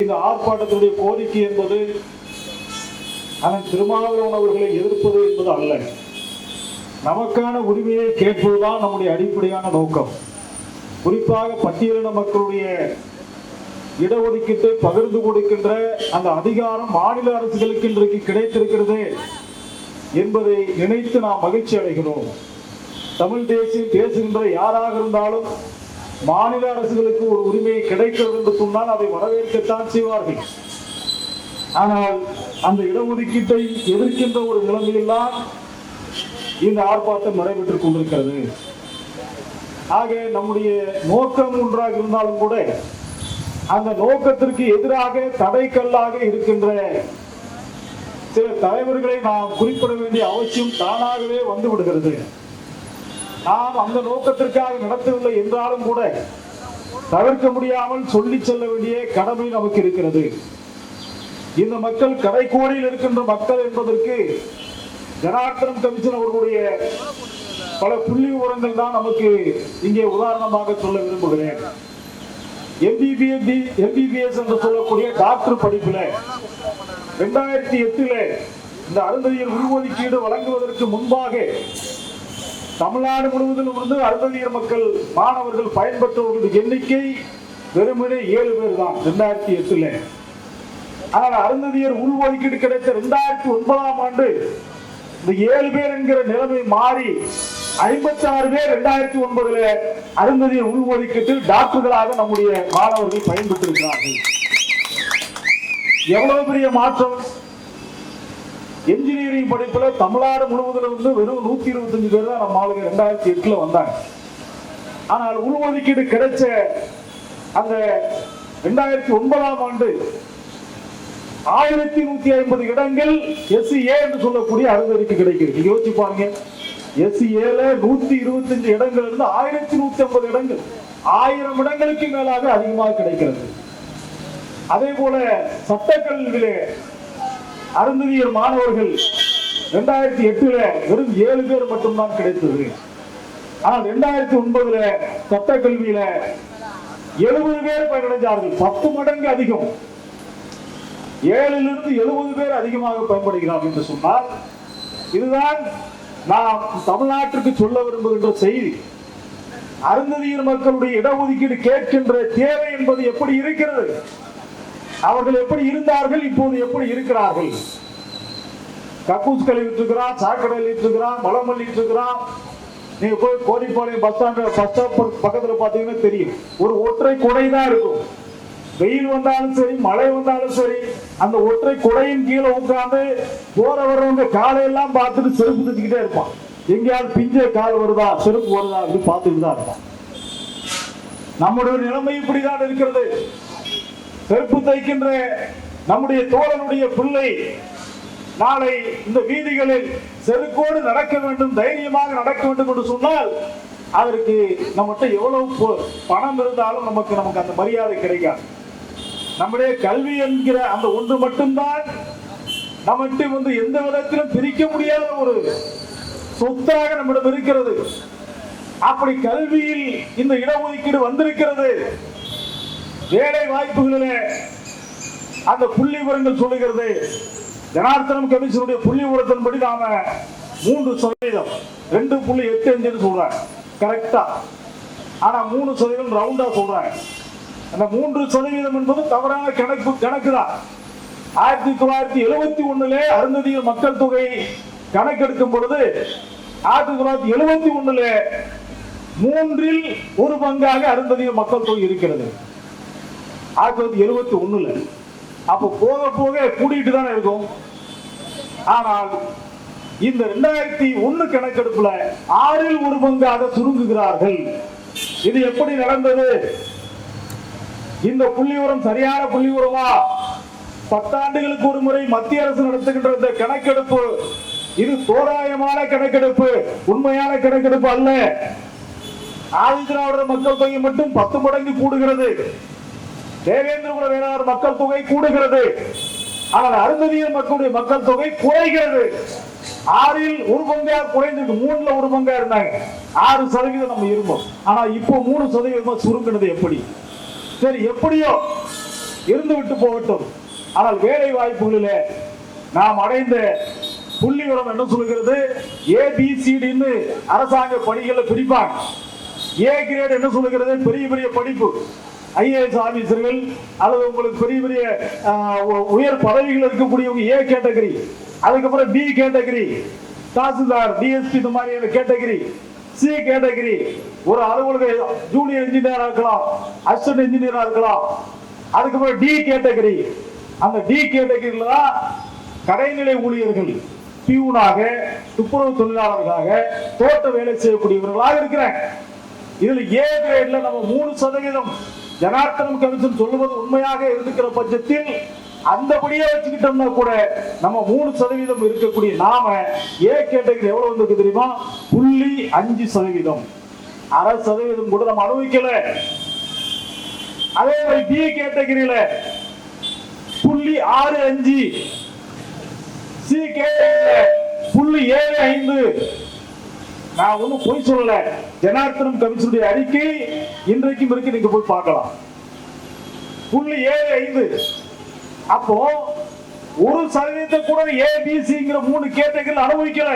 இந்த ஆர்ப்பாட்டத்துடைய கோரிக்கை என்பது அதன் திருமாவளவன் அவர்களை எதிர்ப்பது என்பது அல்ல. நமக்கான உரிமையை கேட்பதுதான் நம்முடைய அடிப்படையான நோக்கம். குறிப்பாக பட்டியலின மக்களுடைய இடஒதுக்கீட்டை பகிர்ந்து கொடுக்கின்ற அந்த அதிகாரம் மாநில அரசுகளுக்கு இன்றைக்கு கிடைத்திருக்கிறது என்பதை நினைத்து நாம் மகிழ்ச்சி அடைகிறோம். தமிழ் தேசியம் பேசுகின்ற யாராக இருந்தாலும் மாநில அரசுகளுக்கு ஒரு உரிமை கிடைக்கிறது என்று சொன்னால் அதை வரவேற்கத்தான் செய்வார்கள். ஆனால் அந்த இடஒதுக்கீட்டை எதிர்க்கின்ற ஒரு நிலைமையில்தான் இந்த ஆர்ப்பாட்டம் நடைபெற்றுக் கொண்டிருக்கிறது. ஆக நம்முடைய நோக்கம் ஒன்றாக இருந்தாலும் கூட அந்த நோக்கத்திற்கு எதிராக தடைக்கல்லாக இருக்கின்ற சில தலைவர்களை நாம் குறிப்பிட வேண்டிய அவசியம் தானாகவே வந்து விடுகிறது. நாம் அந்த நோக்கத்திற்காக நடத்தவில்லை என்றாலும் கூட தவிர்க்க முடியாமல் சொல்லி செல்ல வேண்டிய கடமை நமக்கு இருக்கிறது. இந்த மக்கள் கடைக்கோடியில் இருக்கின்ற மக்கள் என்பதற்கு ஜனார்த்தனம் கமிஷன் அவர்களுடைய பல புள்ளி விவரங்கள் தான் நமக்கு இங்கே உதாரணமாக சொல்ல விரும்புகிறேன். எம்பிபிஎஸ் என்று சொல்லக்கூடிய டாக்டர் படிப்புல 2008 இந்த அருந்ததியர் உள்ஒதுக்கீடு வழங்குவதற்கு முன்பாக தமிழ்நாடு முழுவதிலும் இருந்து அருந்ததியர் மக்கள் மாணவர்கள் பயன்பெற்றவர்களுடைய எண்ணிக்கை வெறுமனே 7 பேர் தான் 2008. ஆனால் அருந்ததியர் உள்ஒதுக்கீடு கிடைத்த 2009ஆம் ஆண்டு இந்த 7 பேர் என்கிற நிலைமை மாறி 56 பேர் 2009 அருந்ததியர் உள்ஒதுக்கீட்டில் டாக்டர்களாக நம்முடைய மாணவர்கள் பயன்பெற்றிருக்கிறார்கள். எவ்வளவு பெரிய மாற்றம்! என்ஜினியரிங் படிப்புல தமிழ்நாடு முழுவதிலும் வந்து வெறும் 125 பேர் தான் நம்ம ஆளுங்க 2008 வந்தாங்க. ஆனால் உள்ஒதுக்கீடு கிடைச்ச அந்த 2009ஆம் ஆண்டு 1150 இடங்கள் SCA என்று சொல்லக்கூடிய அருந்ததிக்கு கிடைக்கிறது. யோசிச்சு பாருங்க, SCAல 125 இடங்கள் இருந்து 1150 இடங்கள், 1000 இடங்களுக்கு மேலாக அதிகமாக கிடைக்கிறது. அதே போல சட்டக்கல்வியிலே அருந்ததியர் மாணவர்கள் 2008 வெறும் 7 பேர் மட்டும்தான் கிடைத்தது. ஆனால் 2009 சட்டக்கல்வியில 70 பேர் பயனடைந்தார்கள். 10 மடங்கு அதிகம். 7லிருந்து 70 பேர் அதிகமாக பயன்படுகிறார்கள் என்று சொன்னால் இதுதான் நாம் தமிழ்நாட்டிற்கு சொல்ல விரும்புகின்ற செய்தி. அருந்ததியர் மக்களுடைய இடஒதுக்கீடு கேட்கின்ற தேவை என்பது எப்படி இருக்கிறது, அவர்கள் எப்படி இருந்தார்கள், இப்போது எப்படி இருக்கிறார்கள். கக்கூஸ் கழுவிட்டு இருக்கிறான், சாக்கடை இருக்கிறான், மலம் பண்ணிட்டு இருக்கிறான். நீங்க போய் கோரிப்பாளையம் பஸ் ஸ்டாப் பக்கத்துல பாத்தீங்கன்னா தெரியும், ஒரு ஒற்றை கொடை தான் இருக்கும். வெயில் வந்தாலும் சரி, மழை வந்தாலும் சரி, அந்த ஒற்றை கொடையின் கீழே உட்கார்ந்து போற வர்றவங்க காலையெல்லாம் பார்த்துட்டு செருப்பு தச்சுக்கிட்டே இருப்பான். எங்கேயாவது பிஞ்ச கால் வருதா, செருப்பு வருதா அப்படின்னு பார்த்துட்டு தான் இருப்பான். நம்முடைய நிலைமை இப்படிதான் இருக்கிறது. செருப்பு தைக்கின்ற நம்முடைய தோழனுடைய பிள்ளை நாளை இந்த வீதிகளில் செருக்கோடு நடக்க வேண்டும், தைரியமாக நடக்க வேண்டும் என்று சொன்னால் அதற்கு நம்மகிட்ட எவ்வளவு பணம் இருந்தாலும் நமக்கு அந்த மரியாதை கிடைக்காது. நம்முடைய கல்வி என்கிற அந்த ஒன்று மட்டும்தான் நம்மகிட்ட வந்து எந்த விதத்திலும் பிரிக்க முடியாத ஒரு சொத்தாக நம்மிடம் இருக்கிறது. அப்படி கல்வியில் இந்த இடஒதுக்கீடு வந்திருக்கிறது. வேலை வாய்ப்புகளிலே அந்த புள்ளி விவரங்கள் சொல்லுகிறது. ஜனார்த்தனம் கமிஷனுடைய புள்ளி விவரத்தின்படி நாம 3% 2.85 சொல்றாங்க கரெக்டா. ஆனா 3% ரவுண்டா சொல்றாங்க. அந்த 3% என்பது தவறான கணக்கு தான். 1971 அருந்ததியர் மக்கள் தொகை கணக்கெடுக்கும் பொழுது 1971 3இல் 1 பங்காக அருந்ததியர் மக்கள் தொகை இருக்கிறது. 1971 அப்போ போக போக கூடிட்டு தானே இருக்கும். ஆனால் இந்த 2001 கணக்கெடுப்புல 6இல் 1 பங்காக சுருங்குகிறார்கள். இது எப்படி நடந்தது? இந்த புள்ளிவிவரம் சரியான புள்ளிவிவரமா? 10 ஆண்டுகளுக்கு ஒரு முறை மத்திய அரசு நடத்துகின்ற இந்த கணக்கெடுப்பு இது தோராயமான கணக்கெடுப்பு, உண்மையான கணக்கெடுப்பு அல்ல. ஆதிதிராவிடர் மக்கள் தொகை மட்டும் 10 மடங்கு கூடுகிறது. தேவேந்திர குல வேளாளர் மக்கள் தொகை கூடுகிறது. ஆனால் அருந்ததியர் மக்களுடைய மக்கள் தொகை குறைகிறது. 6இல் 1 பங்காக குறைந்து 3ல 1 பங்கா இருந்தாங்க. 6% நம்ம இருந்தோம். ஆனா இப்போ 3% சுருங்கினது எப்படி? சரி, எப்படியோ இருந்து விட்டு போகட்டும். ஆனால் வேலை வாய்ப்புகளில் நாம் அடைந்த புள்ளி விவரம் என்ன சொல்கிறது? ABCDன்னு அரசாங்க பணிகளை பிரிப்பாங்க. ஏ கிரேட் என்ன சொல்லுகிறது? பெரிய பெரிய படிப்பு, IAS ஆபீசர்கள் அல்லது உங்களுக்கு பெரிய பெரிய உயர் பதவிகள் இருக்கக்கூடியவங்க ஏ கேட்டகரி. அதுக்கப்புறம் பி கேட்டகரி, தாசில்தார், DSP இந்த மாதிரியான கேட்டகரி. சி கேட்டகரி ஒரு அலுவலக ஜூனியர் இன்ஜினியரா இருக்கலாம், அசிஸ்டன்ட் இன்ஜினியரா இருக்கலாம். அதுக்கப்புறம் டி கேட்டகரி. அந்த டி கேட்டகரியில தான் கடைநிலை ஊழியர்கள், பியூனாக, துப்புரவு தொழிலாளர்களாக, தோட்ட வேலை செய்யக்கூடியவர்களாக இருக்கிறாங்க. இதுல ஏ கிரேட்ல நம்ம 3% ஜனார்த்தனம் கமிஷன் சொல்லுவது உண்மையாக இருக்கிற பட்சத்தில் அந்தபடியே வச்சுக்கிட்டோம்னா கூட நம்ம 3% இருக்கக்கூடிய நாம ஏ கேட்டகரி எவ்வளவு வந்திருக்கு தெரியுமா? 0.5%. 0.5% கூட நம்ம அனுபவிக்கல. அதே மாதிரி பி கேட்டகரியில 0.65, சி கேட்டகரியில 0.75. நான் ஒன்னும் போய் சொல்லல. ஜனார்த்தனம் கமிஷனுடைய அறிக்கை இன்றைக்கும் இருக்கு, நீங்க போய் பார்க்கலாம். 0.75. அப்போ 1% கூட ABCங்கிற 3 கேட்டகரியில் அனுபவிக்கல.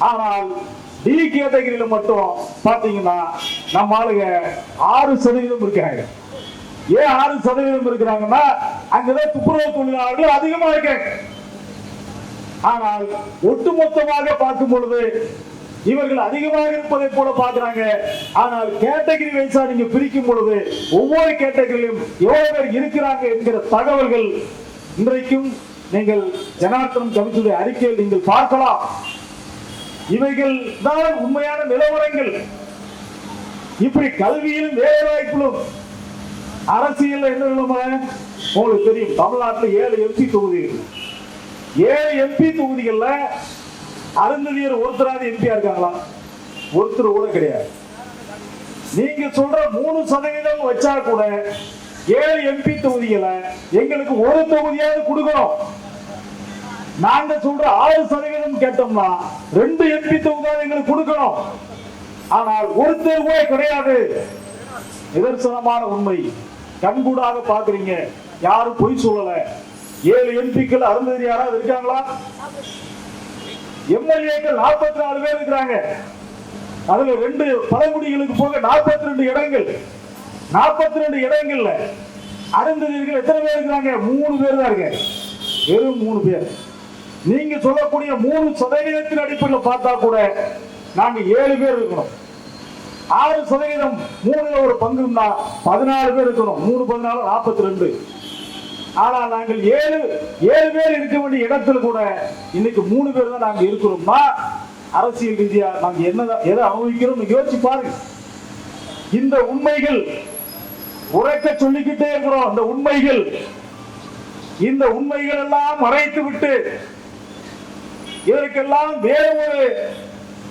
ஆனால் டி கேட்டகரியில மட்டும் பாத்தீங்கன்னா நம்ம ஆளுங்க 6% இருக்காங்க. ஏன் 6% இருக்கிறாங்கன்னா அங்கதான் துப்புரவு தொழிலாளர்கள் அதிகமா இருக்காங்க. ஆனால் ஒட்டுமொத்தமாக பார்க்கும் பொழுது இவர்கள் அதிகமாக இருப்பதை போல பார்க்கிறாங்க. ஆனால் கேட்டகரி வைஸா நீங்க பிரிக்கும் பொழுது ஒவ்வொரு கேட்டகரியிலும் எவ்வளவு பேர் இருக்கிறாங்க என்கிற தகவல்கள் இன்றைக்கும் நீங்கள் ஜனார்த்தனம் கமிஷனுடைய அறிக்கையில் நீங்கள் பார்க்கலாம். இவைகள் தான் உண்மையான நிலவரங்கள். இப்படி கல்வியிலும் வேலை வாய்ப்பிலும் அரசியல் என்ன நிலைமை உங்களுக்கு தெரியும். தமிழ்நாட்டில் 7 MP தொகுதிகள். 7 MP தொகுதிகள்ல அருந்ததியர் ஒருத்தராவது எம்பியா இருக்காங்களா? ஒருத்தர் கூட கிடையாது. நீங்க சொல்ற 3% வச்சா கூட 7 MP தொகுதிகளை எங்களுக்கு ஒரு தொகுதியாவது கொடுக்கணும். நாங்க சொல்ற 6% கேட்டோம்னா 2 MP தொகுதியாவது எங்களுக்கு கொடுக்கணும். ஆனால் ஒருத்தர் கூட கிடையாது. நிதர்சனமான உண்மை, கண்கூடாக பாக்குறீங்க. யாரும் பொய் சொல்லல. 7 MPக்கள் அருந்ததி யாராவது இருக்காங்களா? MLAக்கள் 44 பேர் இருக்கிறாங்க. அதுல 2 பழங்குடிகளுக்கு போக 42 இடங்கள். 42 இடங்கள்ல அருந்ததியர்கள் எத்தனை பேர் இருக்கிறாங்க? 3 பேர் தான் இருக்காங்க. வெறும் 3 பேர். நீங்க சொல்லக்கூடிய 3% அடிப்படையில் பார்த்தா கூட நாங்க 7 பேர் இருக்கணும். 6% 3ல ஒரு பங்குன்னா 14 பேர் இருக்கணும். 3 14 42. ஆனால் நாங்கள் 7 பேர் இருக்க வேண்டிய இடத்துல கூட இன்னைக்கு 3 பேர் தான் நாங்க இருக்கிறோம்னா அரசியல் ரீதியா நாங்க எதை அனுபவிக்கிறோம் யோசிச்சு பாருங்க. இந்த உண்மைகள் உரைக்க சொல்லிக்கிட்டே இருக்கிறோம். இந்த உண்மைகள் எல்லாம் மறைத்து விட்டு இதற்கெல்லாம் வேற ஒரு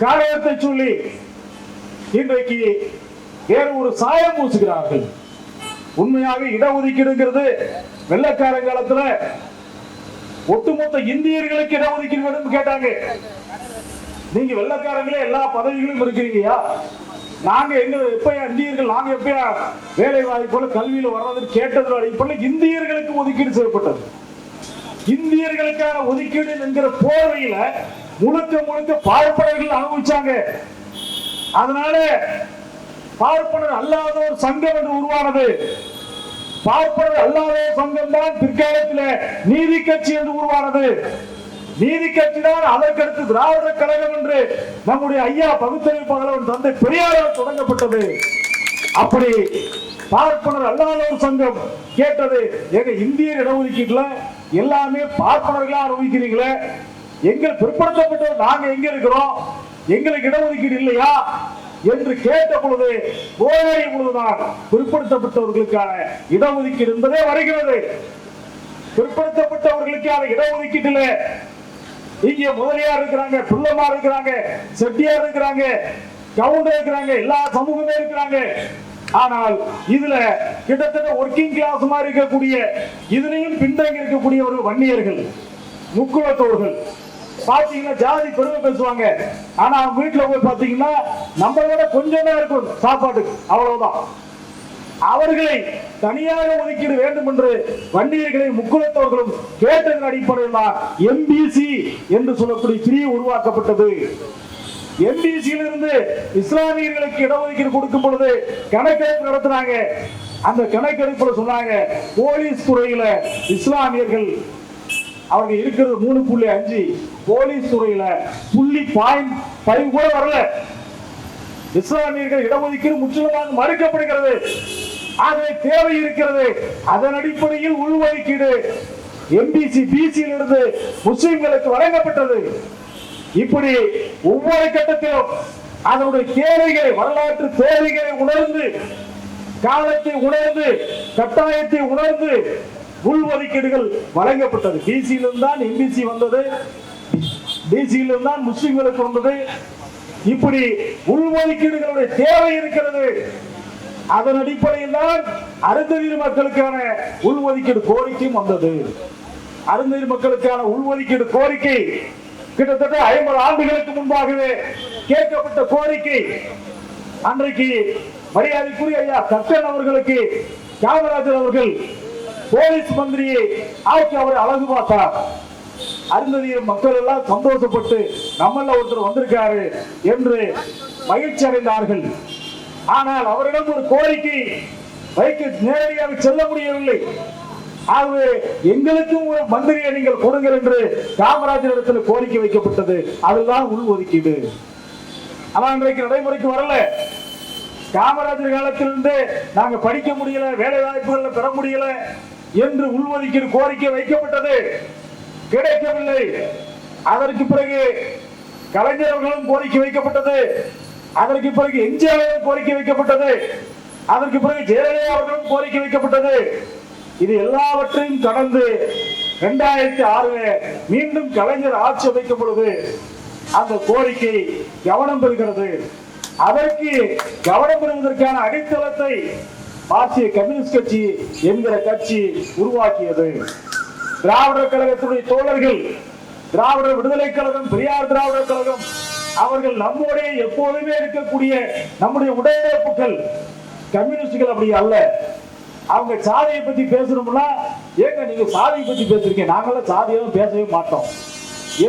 காரணத்தை சொல்லி இன்றைக்கு வேற ஒரு சாயம் பூசுகிறார்கள். உண்மையாக இடஒதுக்கீடுங்கிறது வெள்ளக்கார காலத்துல ஒட்டுமொத்த இந்தியர்களுக்கு இடஒதுக்கீடு வேண்டும் கேட்டாங்க. நீங்க வெள்ளக்காரங்களே எல்லா பதவிகளும் இருக்கிறீங்கயா, நாங்க எங்க எப்பயா இந்தியர்கள் நாங்க எப்பயா வேலை வாய்ப்புல கல்வியில வர்றதுன்னு கேட்டது அடிப்படையில் இந்தியர்களுக்கு ஒதுக்கீடு செய்யப்பட்டது. இந்தியர்களுக்கான ஒதுக்கீடு என்கிற போர்வையில முழுக்க பார்ப்பனர்கள் அனுபவிச்சாங்க. அதனால பார்ப்பனர் அல்லாத ஒரு சங்கம் என்று உருவானது. பார்ப்பனர் அல்லாத சங்கம் தான் பிற்காலத்தில் நீதி கட்சி என்று உருவானது. நீதி கட்சி தான் அதற்கடுத்து திராவிட கழகம் என்று நம்முடைய ஐயா பகுத்தறிவு பகலவன் தந்தை பெரியாரால் தொடங்கப்பட்டது. அப்படி பார்ப்பனர் அல்லாத ஒரு சங்கம் கேட்டது, எங்க இந்தியர் இடஒதுக்கீட்டுல எல்லாமே பார்ப்பனர்களா அனுபவிக்கிறீங்களே, எங்கள் பிற்படுத்தப்பட்டவர் நாங்க எங்க இருக்கிறோம், எங்களுக்கு இடஒதுக்கீடு இல்லையா என்று கேட்ட பொழுது போராடிய பொழுதுதான் பிற்படுத்தப்பட்டவர்களுக்கான இடஒதுக்கீடு என்பதே வருகிறது. பிற்படுத்தப்பட்டவர்களுக்கான இடஒதுக்கீட்டில் இங்கே முதலியார் இருக்கிறாங்க, பிள்ளைமார் இருக்கிறாங்க, செட்டியார் இருக்கிறாங்க, கவுண்டர் இருக்கிறாங்க, எல்லா சமூகமே இருக்கிறாங்க. ஆனால் இதுல கிட்டத்தட்ட ஒர்க்கிங் கிளாஸ் மாதிரி இருக்கக்கூடிய இதுலயும் பின்தங்கி இருக்கக்கூடிய ஒரு வன்னியர்கள், முக்குளத்தோர்கள் பாத்தீங்கன்னா ஜாதி பெருமை பேசுவாங்க. ஆனா அவங்க வீட்டுல போய் பாத்தீங்கன்னா நம்மளோட கொஞ்சம் தான் இருக்கும் சாப்பாட்டுக்கு, அவ்வளவுதான். அவர்களை தனியாக ஒதுக்கீடு வேண்டும் என்று வன்னியர்களை முக்குலத்தவர்களும் கேட்டதன் அடிப்படையில் எம்பிசி என்று சொல்லக்கூடிய பிரிவு உருவாக்கப்பட்டது. எம்பிசியில் இருந்து இஸ்லாமியர்களுக்கு இடஒதுக்கீடு கொடுக்கும் பொழுது கணக்கெடுப்பு நடத்தினாங்க. அந்த கணக்கெடுப்புல சொன்னாங்க, போலீஸ் துறையில இஸ்லாமியர்கள் அவங்க இருக்கிறது 3.5, போலீஸ் துறையில 0.5 கூட வரல. இஸ்லாமியர்கள் இடஒதுக்கீடு முற்றிலுமாக மறுக்கப்படுகிறது. ஆகவே தேவை இருக்கிறது. அதன் அடிப்படையில் உள்ஒதுக்கீடு எம்பிசி பிசியில் இருந்து முஸ்லிம்களுக்கு வழங்கப்பட்டது. இப்படி ஒவ்வொரு கட்டத்திலும் அதனுடைய தேவைகளை, வரலாற்று தேவைகளை உணர்ந்து, காலத்தை உணர்ந்து, கட்டாயத்தை உணர்ந்து உள்ஒதுக்கீடுகள் வழங்கப்பட்டது. பிசியிலிருந்து தான் எம்பிசி வந்தது, பிசியிலிருந்து தான் முஸ்லிம்களுக்கு வந்தது. இப்படி உள்ஒதுக்கீடுகளுடைய தேவை இருக்கிறது. அதன் அடிப்படையில் தான் அருந்ததியர் மக்களுக்கான உள்ஒதுக்கீடு கோரிக்கையும் வந்தது. அருந்ததியர் மக்களுக்கான உள்ஒதுக்கீடு கோரிக்கை கிட்டத்தட்ட 50 ஆண்டுகளுக்கு முன்பாகவே கேட்கப்பட்ட கோரிக்கை. அன்றைக்கு மரியாதைக்குரிய ஐயா கக்கன் அவர்களுக்கு காமராஜர் அவர்கள் போலீஸ் மந்திரியை ஆக்கி அவரை அழகு பார்த்தார். அருந்ததியர் மக்கள் எல்லாம் சந்தோஷப்பட்டு நம்மள ஒருத்தர் வந்திருக்காரு என்று மகிழ்ச்சி அடைந்தார்கள். ஆனால் அவரிடம் ஒரு கோரிக்கை வைக்க நேரடியாக செல்ல முடியவில்லை. ஆகவே எங்களுக்கும் ஒரு மந்திரியை நீங்கள் கொடுங்கள் என்று காமராஜர் இடத்தில் கோரிக்கை வைக்கப்பட்டது. அதுதான் உள்ஒதுக்கீடு. ஆனால் இன்றைக்கு நடைமுறைக்கு வரல. காமராஜர் காலத்திலிருந்து நாங்க படிக்க முடியல, வேலை வாய்ப்புகள் பெற முடியல என்று உள்ஒதுக்கீடு கோரிக்கை வைக்கப்பட்டது, கிடைக்கவில்லை. அதற்கு பிறகு கலைஞர்களும் கோரிக்கை வைக்கப்பட்டது. அதற்கு பிறகு எம்ஜிஆர் கோரிக்கை வைக்கப்பட்டது. அதற்கு பிறகு ஜெயலலிதா அவர்களும் கோரிக்கை வைக்கப்பட்டது. இது எல்லாவற்றையும் கடந்து 2006 மீண்டும் கலைஞர் ஆட்சி அமைக்கும் பொழுது அந்த கோரிக்கை கவனம் பெறுகிறது. அதற்கு கவனம் பெறுவதற்கான அடித்தளத்தை மார்க்சிய கம்யூனிஸ்ட் கட்சி என்கிற கட்சி உருவாக்கியது. திராவிடர் கழகத்துடைய தோழர்கள், திராவிடர் விடுதலை கழகம், பெரியார் திராவிடர் கழகம் அவர்கள் நம்முடைய எப்போதுமே இருக்கக்கூடிய நம்முடைய உடனிருப்புகள். கம்யூனிஸ்டுகள் அப்படி அல்ல. அவங்க சாதியை பத்தி பேசணும்னா, ஏங்க நீங்க சாதியை பத்தி பேசுறீங்க, நாங்களும் சாதியும் பேசவே மாட்டோம்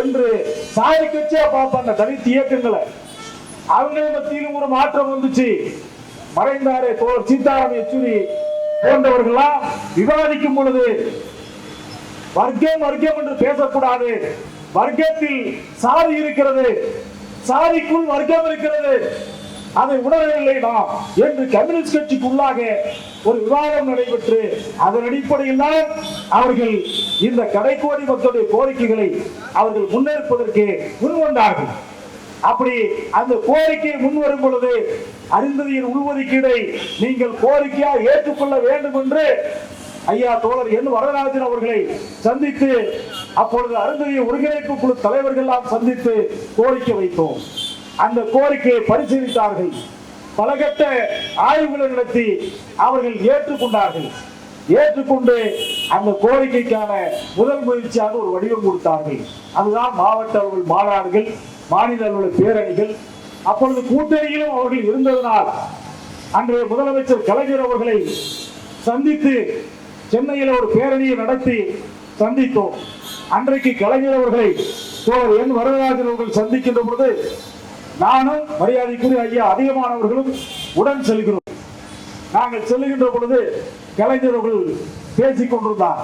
என்று சாதி கட்சியா பார்ப்பாங்க தனித்து இயக்கங்களை. அவங்க மத்தியிலும் ஒரு மாற்றம் வந்துச்சு. மறைந்தாரே தோழர் சீதாராம் யெச்சூரி போன்றவர்கள்லாம் விவாதிக்கும் பொழுது வர்க்கம் வர்க்கம் என்று பேசக்கூடாது, வர்க்கத்தில் சாதி இருக்கிறது, சாதிக்குள் வர்க்கம் இருக்கிறது, அதை உணரவில்லை நாம் என்று கம்யூனிஸ்ட் கட்சிக்குள்ளாக ஒரு விவாதம் நடைபெற்று அதன் அடிப்படையில் தான் அவர்கள் இந்த கடைக்கோடி மக்களுடைய கோரிக்கைகளை அவர்கள் முன்னெடுப்பதற்கு முன்வந்தார்கள். அப்படி அந்த கோரிக்கை முன்வரும் பொழுது அருந்ததியர் உள்ஒதுக்கீடை நீங்கள் கோரிக்கையா ஏற்றுக்கொள்ள வேண்டும் என்று ஐயா தோழர் என் வரதராஜன் அவர்களை சந்தித்து, அப்பொழுது அருந்ததியர் ஒருங்கிணைப்பு குழு தலைவர்கள் எல்லாம் சந்தித்து கோரிக்கை வைத்தோம். அந்த கோரிக்கையை பரிசீலித்தார்கள். பலகட்ட ஆய்வுகளை நடத்தி அவர்கள் ஏற்றுக்கொண்டார்கள். ஏற்றுக்கொண்டு அந்த கோரிக்கைக்கான முதல் முயற்சியாக ஒரு வடிவம் கொடுத்தார்கள். அதுதான் மாவட்ட அளவில் மாநாடுகள், மாநில அளவில் பேரணிகள். அப்பொழுது கூட்டணியிலும் அவர்கள் இருந்ததனால் அன்றைய முதலமைச்சர் கலைஞர் அவர்களை சந்தித்து சென்னையில் ஒரு பேரணியை நடத்தி சந்தித்தோம். அன்றைக்கு கலைஞர் அவர்களை தோழர் என் வரதராஜன் அவர்கள் சந்திக்கின்ற பொழுது நானும் மரியாதைக்குரிய ஐயா அதிகமானவர்களும் உடன் செல்கிறோம். நாங்கள் செல்லுகின்ற பொழுது கலைஞர் அவர்கள் பேசிக் கொண்டிருந்தார்.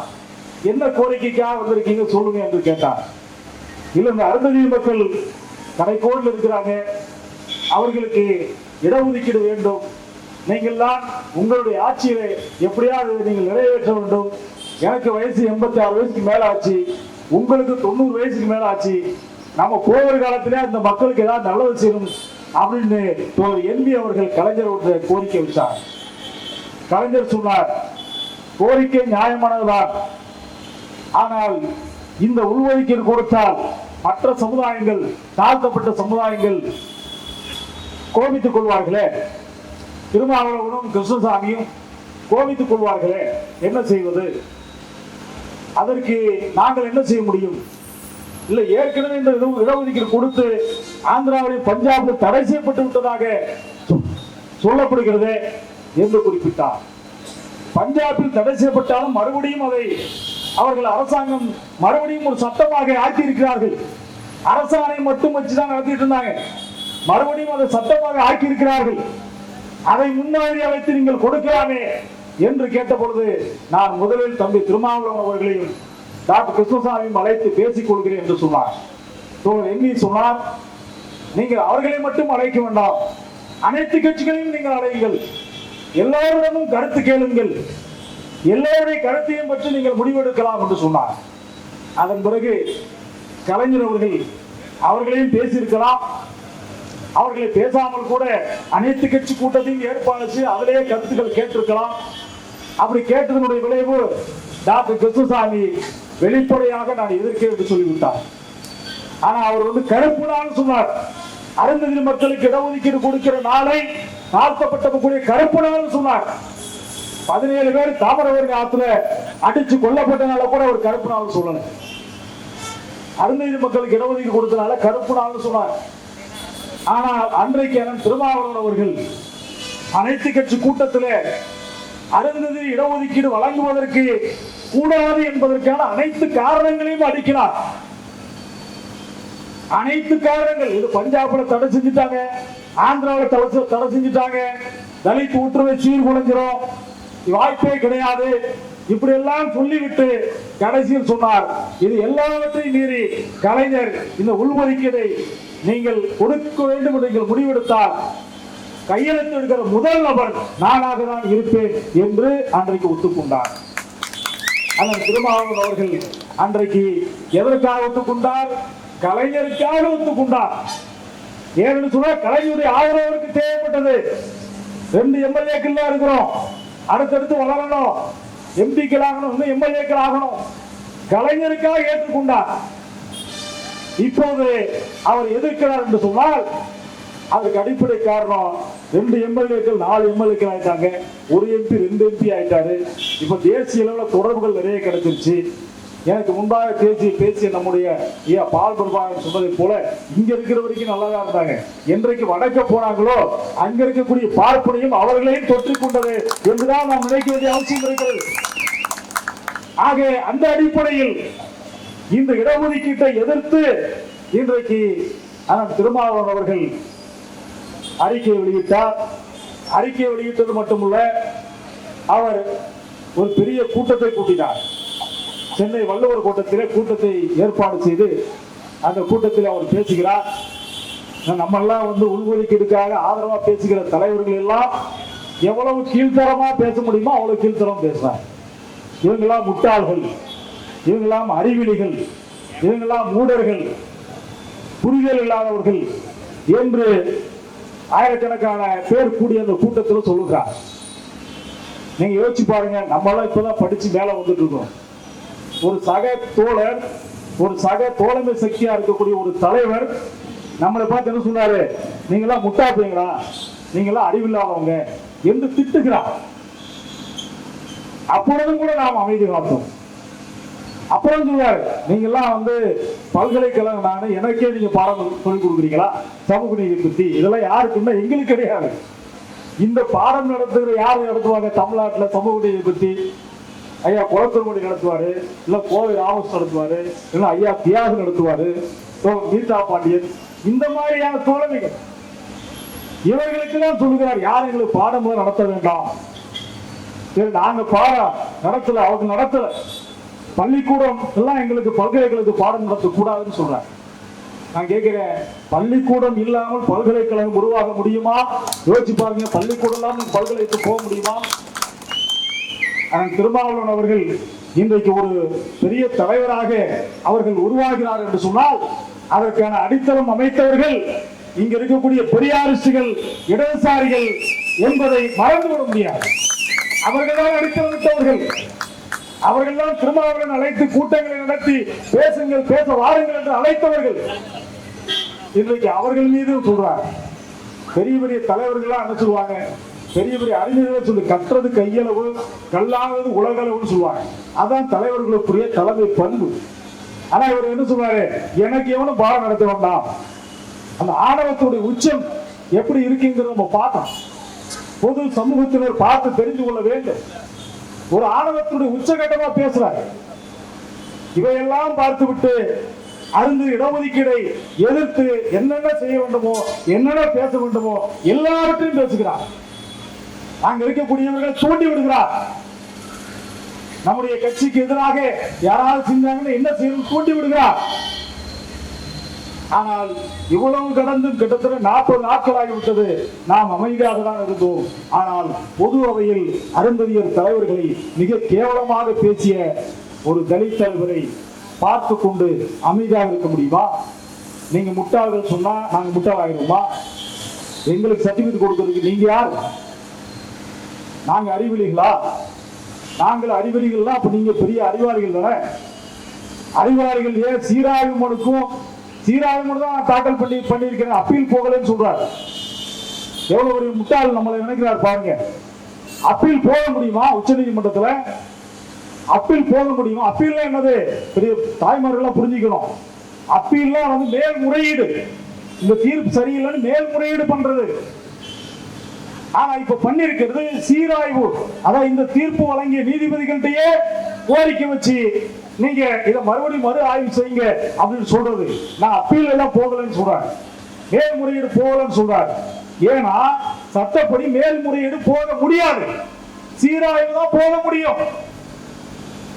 என்ன கோரிக்கைக்காக வந்திருக்கீங்க சொல்லுங்க என்று கேட்டார். இல்ல, இந்த அருந்ததியர் மக்கள் கடைக்கோடில் இருக்கிறாங்க, அவர்களுக்கு இடஒதுக்கீடு வேண்டும், நீங்கள் தான் உங்களுடைய ஆட்சியை எப்படியாவது நீங்கள் நிறைவேற்ற வேண்டும். எனக்கு வயசு 86 வயசுக்கு மேல ஆச்சு, உங்களுக்கு 90 வயசுக்கு மேல ஆச்சு, நம்ம போகிற காலத்திலே அந்த மக்களுக்கு ஏதாவது நல்லது செய்யணும் அப்படின்னு எம்பி அவர்கள் கலைஞர் கோரிக்கை வச்சார். கலைஞர் சொன்னார், கோரிக்கை நியாயமானதுதான், ஆனால் இந்த உள்ஒதுக்கீடு கொடுத்தால் மற்ற சமுதாயங்கள், தாழ்த்தப்பட்ட சமுதாயங்கள் கோபித்துக் கொள்வார்களே, திருமாவளவனும் கிருஷ்ணசாமியும் கோபித்துக் கொள்வார்களே, என்ன செய்வது? அதற்கு நாங்கள் என்ன செய்ய முடியும்? இல்ல, ஏற்கனவே இந்த இடஒதுக்கீடு கொடுத்து ஆந்திராவில் பஞ்சாபில் தடை செய்யப்பட்டு விட்டதாக சொல்லப்படுகிறது என்று குறிப்பிட்டார். பஞ்சாபில் தடை செய்யப்பட்டாலும் மறுபடியும் அதை அவர்கள் அரசாங்கம் மறுபடியும் ஒரு சட்டமாக ஆக்கி இருக்கிறார்கள். அரசாணை மட்டும் வச்சுதான் நடத்திட்டு இருந்தாங்க. மறுபடியும் அதை சட்டமாக ஆக்கி இருக்கிறார்கள். அதை முன்மாதிரியாக வைத்து நீங்கள் கொடுக்கலாமே என்று கேட்ட பொழுது நான் முதலில் தம்பி திருமாவளவன் அவர்களையும் டாக்டர் கிருஷ்ணசாமியும் அழைத்து பேசிக் கொள்கிறேன் என்று சொன்னார். எண்ணி சொன்னார், நீங்கள் அவர்களை மட்டும் அழைக்க வேண்டாம், அனைத்து கட்சிகளையும் நீங்கள் அழையுங்கள், எல்லோரிடமும் கருத்து கேளுங்கள், எல்லோருடைய கருத்தையும் பற்றி நீங்கள் முடிவெடுக்கலாம் என்று சொன்னார். அதன் பிறகு கலைஞர் அவர்களையும் பேசியிருக்கலாம். அவர்களை பேசாமல் கூட அனைத்து கட்சி கூட்டத்தையும் ஏற்பாடு செய்து அதிலேயே கருத்துக்கள் கேட்டிருக்கலாம். அப்படி கேட்டதனுடைய விளைவு டாக்டர் கிருஷ்ணசாமி வெளிப்படையாக நான் எதிர்க்கிறேன் என்று சொல்லிவிட்டார். ஆனா அவர் கருப்பு நாள் சொன்னார். அருந்ததி மக்களுக்கு இடஒதுக்கீடு கொடுக்கிற நாளை தாழ்த்தப்பட்ட கருப்பு நாள் சொன்னார். 17 பேர் தாமிரபரணி ஆத்துல அடிச்சு கொல்லப்பட்டனால கூட ஒரு கருப்பு நாள் சொல்லல. அருந்ததி மக்களுக்கு இடஒதுக்கீடு கொடுத்தனால கருப்பு நாள் சொன்னார். ஆனால் அன்றைக்கு திருமாவளவன் அவர்கள் அனைத்து கட்சி கூட்டத்தில் அருந்ததி இடஒதுக்கீடு வழங்குவதற்கு கூடாது என்பதற்கான அனைத்து காரணங்களையும் அடிக்கிறார். அனைத்து காரணங்கள் இது பஞ்சாப்ல தடை செஞ்சுட்டாங்க, ஆந்திராவில் தடை செஞ்சுட்டாங்க, தலித் ஊற்றுவை சீர்குலைஞ்சிரும், வாய்ப்பே கிடையாது, இப்படி எல்லாம் சொல்லிவிட்டு கடைசியில் சொன்னார், இது எல்லாவற்றையும் மீறி கலைஞர் இந்த உள்ஒதுக்கீடை நீங்கள் கொடுக்க வேண்டும் என்று நீங்கள் முடிவெடுத்தால் கையெழுத்து எடுக்கிற முதல் நபர் நானாக தான் இருப்பேன் என்று அன்றைக்கு ஒத்துக்கொண்டார். அதன் திருமாவளவன் அவர்கள் அன்றைக்கு எதற்காக ஒத்துக்கொண்டார்? கலைஞருக்காக ஒத்துக்கொண்டார். ஏன்னு சொன்னா கலைஞருடைய ஆதரவுக்கு தேவைப்பட்டது. 2 எம்எல்ஏக்கள் தான் இருக்கிறோம், அடுத்தடுத்து வளரணும், எம்பிக்கள் ஆகணும், இன்னும் எம்எல்ஏக்கள் ஆகணும். கலைஞருக்காக ஏற்றுக்கொண்டார். இப்போது அவர் எதிர்க்கிறார் என்று சொன்னால் அதுக்கு அடிப்படை காரணம் 2 எம்எல்ஏக்கள் 4 எம்எல்ஏக்கள் ஆயிட்டாங்க, 1 எம்பி 2 எம்பி ஆயிட்டாரு. இப்ப தேசிய அளவில் தொடர்புகள் நிறைய கிடைச்சிருச்சு. எனக்கு முன்பாக பேசிய நம்முடைய பால் பிரபாகரன் சொன்னதை போல இங்க இருக்கிற வரைக்கும் நல்லாதான் இருந்தாங்க. என்றைக்கு வடக்க போனாங்களோ அங்க இருக்கக்கூடிய பார்ப்பனையும் அவர்களையும் தொற்றிக் கொண்டது என்றுதான் நாம் நினைக்க வேண்டிய அவசியம் இருக்கிறது. ஆக அந்த அடிப்படையில் இந்த இடஒதுக்கீட்டை எதிர்த்து இன்றைக்கு திருமாவளவன் அவர்கள் அறிக்கை வெளியிட்டார். அறிக்கை வெளியிட்டது மட்டுமல்ல, அவர் ஒரு பெரிய கூட்டத்தை கூட்டினார். சென்னை வள்ளுவர் கூட்டத்திலே கூட்டத்தை ஏற்பாடு செய்து அந்த கூட்டத்தில் அவர் பேசுகிறார். நம்ம எல்லாம் உள்ஒதுக்கீடுக்காக ஆதரவா பேசுகிற தலைவர்கள் எல்லாம் எவ்வளவு கீழ்த்தரமா பேச முடியுமோ அவ்வளவு கீழ்த்தரம் பேசுறாங்க. இவங்கெல்லாம் முட்டாள்கள், இவங்கெல்லாம் அறிவிலிகள், இவங்கெல்லாம் மூடர்கள், புரிதல் இல்லாதவர்கள் என்று ஆயிரக்கணக்கான பேர் கூடிய அந்த கூட்டத்தில் சொல்லுகிறார். நீங்க யோசிச்சு பாருங்க, நம்மளாம் இப்பதான் படிச்சு மேல வந்துட்டு இருக்கோம். ஒரு சக தோழர், ஒரு சக தோழமை சக்தியா இருக்கக்கூடிய ஒரு தலைவர் நம்மளை பார்த்து என்ன சொன்னாரு? நீங்களாம் முட்டாப்பீங்களா, நீங்களாம் அறிவில்லாதவங்க என்று திட்டுகிறார். அப்பொழுதும் கூட நாம் அமைதி காத்தோம். அப்புறம் சொல்றாரு, நீங்கெல்லாம் பல்கலைக்கழகம் நானு, எனக்கே நீங்க பாடம் சொல்லிக் கொடுக்குறீங்களா சமூக நீதி பத்தி? இதெல்லாம் யாருக்குன்னா எங்களுக்கு கிடையாது. இந்த பாடம் நடத்துகிற யாரு நடத்துவாங்க தமிழ்நாட்டில் சமூக நீதி பத்தி? ஐயா குளத்தூர்மொழி நடத்துவாரு, இல்ல கோவை ராமஸ் நடத்துவாரு, இல்ல ஐயா தியாகு நடத்துவாரு, கீதா பாண்டியன், இந்த மாதிரியான தோழமைகள். இவர்களுக்கு தான் சொல்லுகிறார், யார் எங்களுக்கு பாடம் நடத்த வேண்டாம். சரி, நாங்க பாடம் நடத்தல, அவங்க நடத்தல, பள்ளிக்கூடம் எல்லாம் எங்களுக்கு பல்கலைக்கழகத்துக்கு பாடம் நடத்தக்கூடாதுன்னு சொல்றாங்க. நான் கேட்கிறேன், பள்ளிக்கூடம் இல்லாமல் பல்கலைக்கழகம் உருவாக முடியுமா? யோசிச்சு பாருங்க. பள்ளிக்கூடம் இல்லாமல் பல்கலைக்கழகத்துக்கு போக முடியுமா? திருமாவளவன் அவர்கள் இன்றைக்கு ஒரு பெரிய தலைவராக அவர்கள் உருவாகிறார் என்று சொன்னால் அதற்கான அடித்தளம் அமைத்தவர்கள் இங்க இருக்கக்கூடிய பெரியாரிஸ்டுகள், இடதுசாரிகள் என்பதை மறந்துவிட முடியாது. அவர்கள் தான் அடித்தளமிட்டவர்கள். அவர்கள் தான் திருமாவளவன் அழைத்து கூட்டங்களை நடத்தி பேசுங்கள், பேச வாருங்கள் என்று அழைத்தவர்கள். இன்றைக்கு அவர்கள் மீது சொல்றாங்க. பெரிய பெரிய தலைவர்களா என்ன சொல்லுவாங்க? பெரிய பெரிய அறிஞர்கள் சொல்லி கற்றது கையளவு, கல்லானது உலகளவுன்னு சொல்லுவாங்க. அதான் தலைவர்களுக்குரிய தலைமை பண்பு. ஆனா இவர் என்ன சொல்றாரு? எனக்கு எவனும் பாடம் நடத்த வேண்டாம். அந்த ஆணவத்துடைய உச்சம் எப்படி இருக்குங்கிறத நம்ம பார்த்தோம். பொது சமூகத்தினர் பார்த்து தெரிந்து கொள்ள வேண்டும். ஒரு ஆணவத்தினுடைய உச்சகட்டமா பேசுறாரு. இவையெல்லாம் பார்த்துவிட்டு அருந்து இடஒதுக்கீடை எதிர்த்து என்னென்ன செய்ய வேண்டுமோ, என்னென்ன பேச வேண்டுமோ எல்லாவற்றையும் பேசுகிறார். அங்க இருக்கக்கூடியவர்கள் தூண்டி விடுகிறார். நம்முடைய கட்சிக்கு எதிராக யாராவது செஞ்சாங்கன்னா என்ன செய்யணும் தூண்டி விடுகிறார். ஆனால் இவ்வளவு கடந்தும் கிட்டத்தட்ட 40 நாட்கள் ஆகிவிட்டது. நாம் அமைதியாக தான் இருந்தோம். ஆனால் பொது அவையில் அருந்ததியர் தலைவர்களை மிக கேவலமாக பேசிய ஒரு தலித் தலைவரை பார்த்து கொண்டு அமைதியாக இருக்க முடியுமா? நீங்க முட்டாள்கள் சொன்னா நாங்க முட்டாள் ஆகிடுமா? எங்களுக்கு சர்டிபிகேட் கொடுக்கிறதுக்கு நீங்க யார்? நாங்க அறிவிலிகளா? நாங்கள் அறிவிலிகள் தான். அப்ப நீங்க பெரிய அறிவாளிகள் தானே. அறிவாளிகள் ஏன் சீராய்வு மனுக்கும் சீராய்வு மனு தான் தாக்கல் பண்ணியிருக்கிறேன், அப்பீல் போகலன்னு சொல்றாரு. எவ்வளவு ஒரு முட்டாள் நம்மளை நினைக்கிறார் பாருங்க. அப்பீல் போக முடியுமா? உச்ச நீதிமன்றத்துல அப்பீல் போக முடியுமா? அப்பீல் என்னது? பெரிய தாய்மார்கள் புரிஞ்சுக்கணும். அப்பீல்லாம் வந்து மேல்முறையீடு. இந்த தீர்ப்பு சரியில்லைன்னு மேல்முறையீடு பண்றது. ஆனா இப்ப பண்ணிருக்கிறது சீராய்வு. அதான் இந்த தீர்ப்பு வழங்கிய நீதிபதிகள்கிட்டயே கோரிக்கை வச்சு நீங்க இதை மறுபடியும் மறு ஆய்வு செய்யுங்க அப்படின்னு சொல்றது. நான் அப்பீல் எல்லாம் போகலன்னு சொல்றேன், மேல்முறையீடு போகலன்னு சொல்றாரு. ஏன்னா சட்டப்படி மேல்முறையீடு போக முடியாது, சீராய்வு தான் போக முடியும்.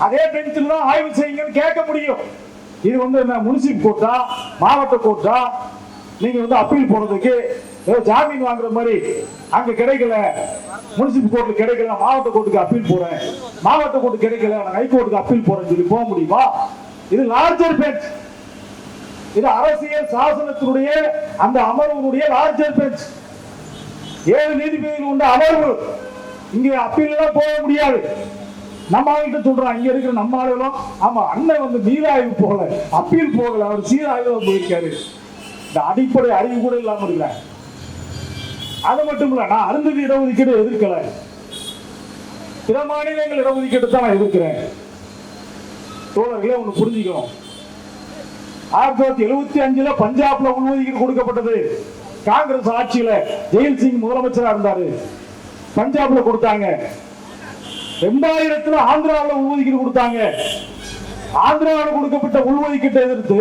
அதே பெஞ்சில் தான் ஆய்வு செய்யுங்கன்னு கேட்க முடியும். இது வந்து என்ன முனிசிபல் கோர்ட்டா மாவட்ட கோர்ட்டா? நீங்க வந்து அப்பீல் போறதுக்கு ஜாமீன் வாங்குற மாதிரி அங்க கிடைக்கல, முனிசிபல் கோர்ட்ல கிடைக்கல, மாவட்ட கோர்ட்டுக்கு அப்பீல் போறேன், மாவட்ட கோர்ட்டு கிடைக்கல நான் ஹைகோர்ட்டுக்கு அப்பீல் போறேன்னு சொல்லி போக முடியுமா? இது லார்ஜர் பெஞ்ச். இது அரசியல் சாசனத்தினுடைய அந்த அமர்வுடைய லார்ஜர் பெஞ்ச். 7 நீதிபதிகள் உண்ட அமர்வு. இங்க அப்பீல் எல்லாம் போக முடியாது. நம்ம ஆகிட்ட சொல்றான், இங்க இருக்கிற நம்ம ஆளுகளும் ஆமா அண்ணன் வந்து மீளாய்வு போகல, அப்பீல் போகல, அவர் சீராய்வு போயிருக்காரு. இந்த அடிப்படை அறிவு கூட இல்லாம இருக்கிறாங்க. அது மட்டும் இல்ல, நான் அருந்ததி இடஒதுக்கீடு எதிர்க்கல, பிற மாநிலங்கள் இடஒதுக்கீடு தான் நான் எதிர்க்கிறேன். தோழர்களே ஒண்ணு புரிஞ்சுக்கணும். 1975 பஞ்சாப்ல உள்ஒதுக்கீடு கொடுக்கப்பட்டது. காங்கிரஸ் ஆட்சியில ஜெயில் சிங் முதலமைச்சரா இருந்தாரு, பஞ்சாப்ல கொடுத்தாங்க. 2000 ஆந்திராவில் உள்ஒதுக்கீடு கொடுத்தாங்க. ஆந்திராவில் கொடுக்கப்பட்ட உள்ஒதுக்கீட்டை எதிர்த்து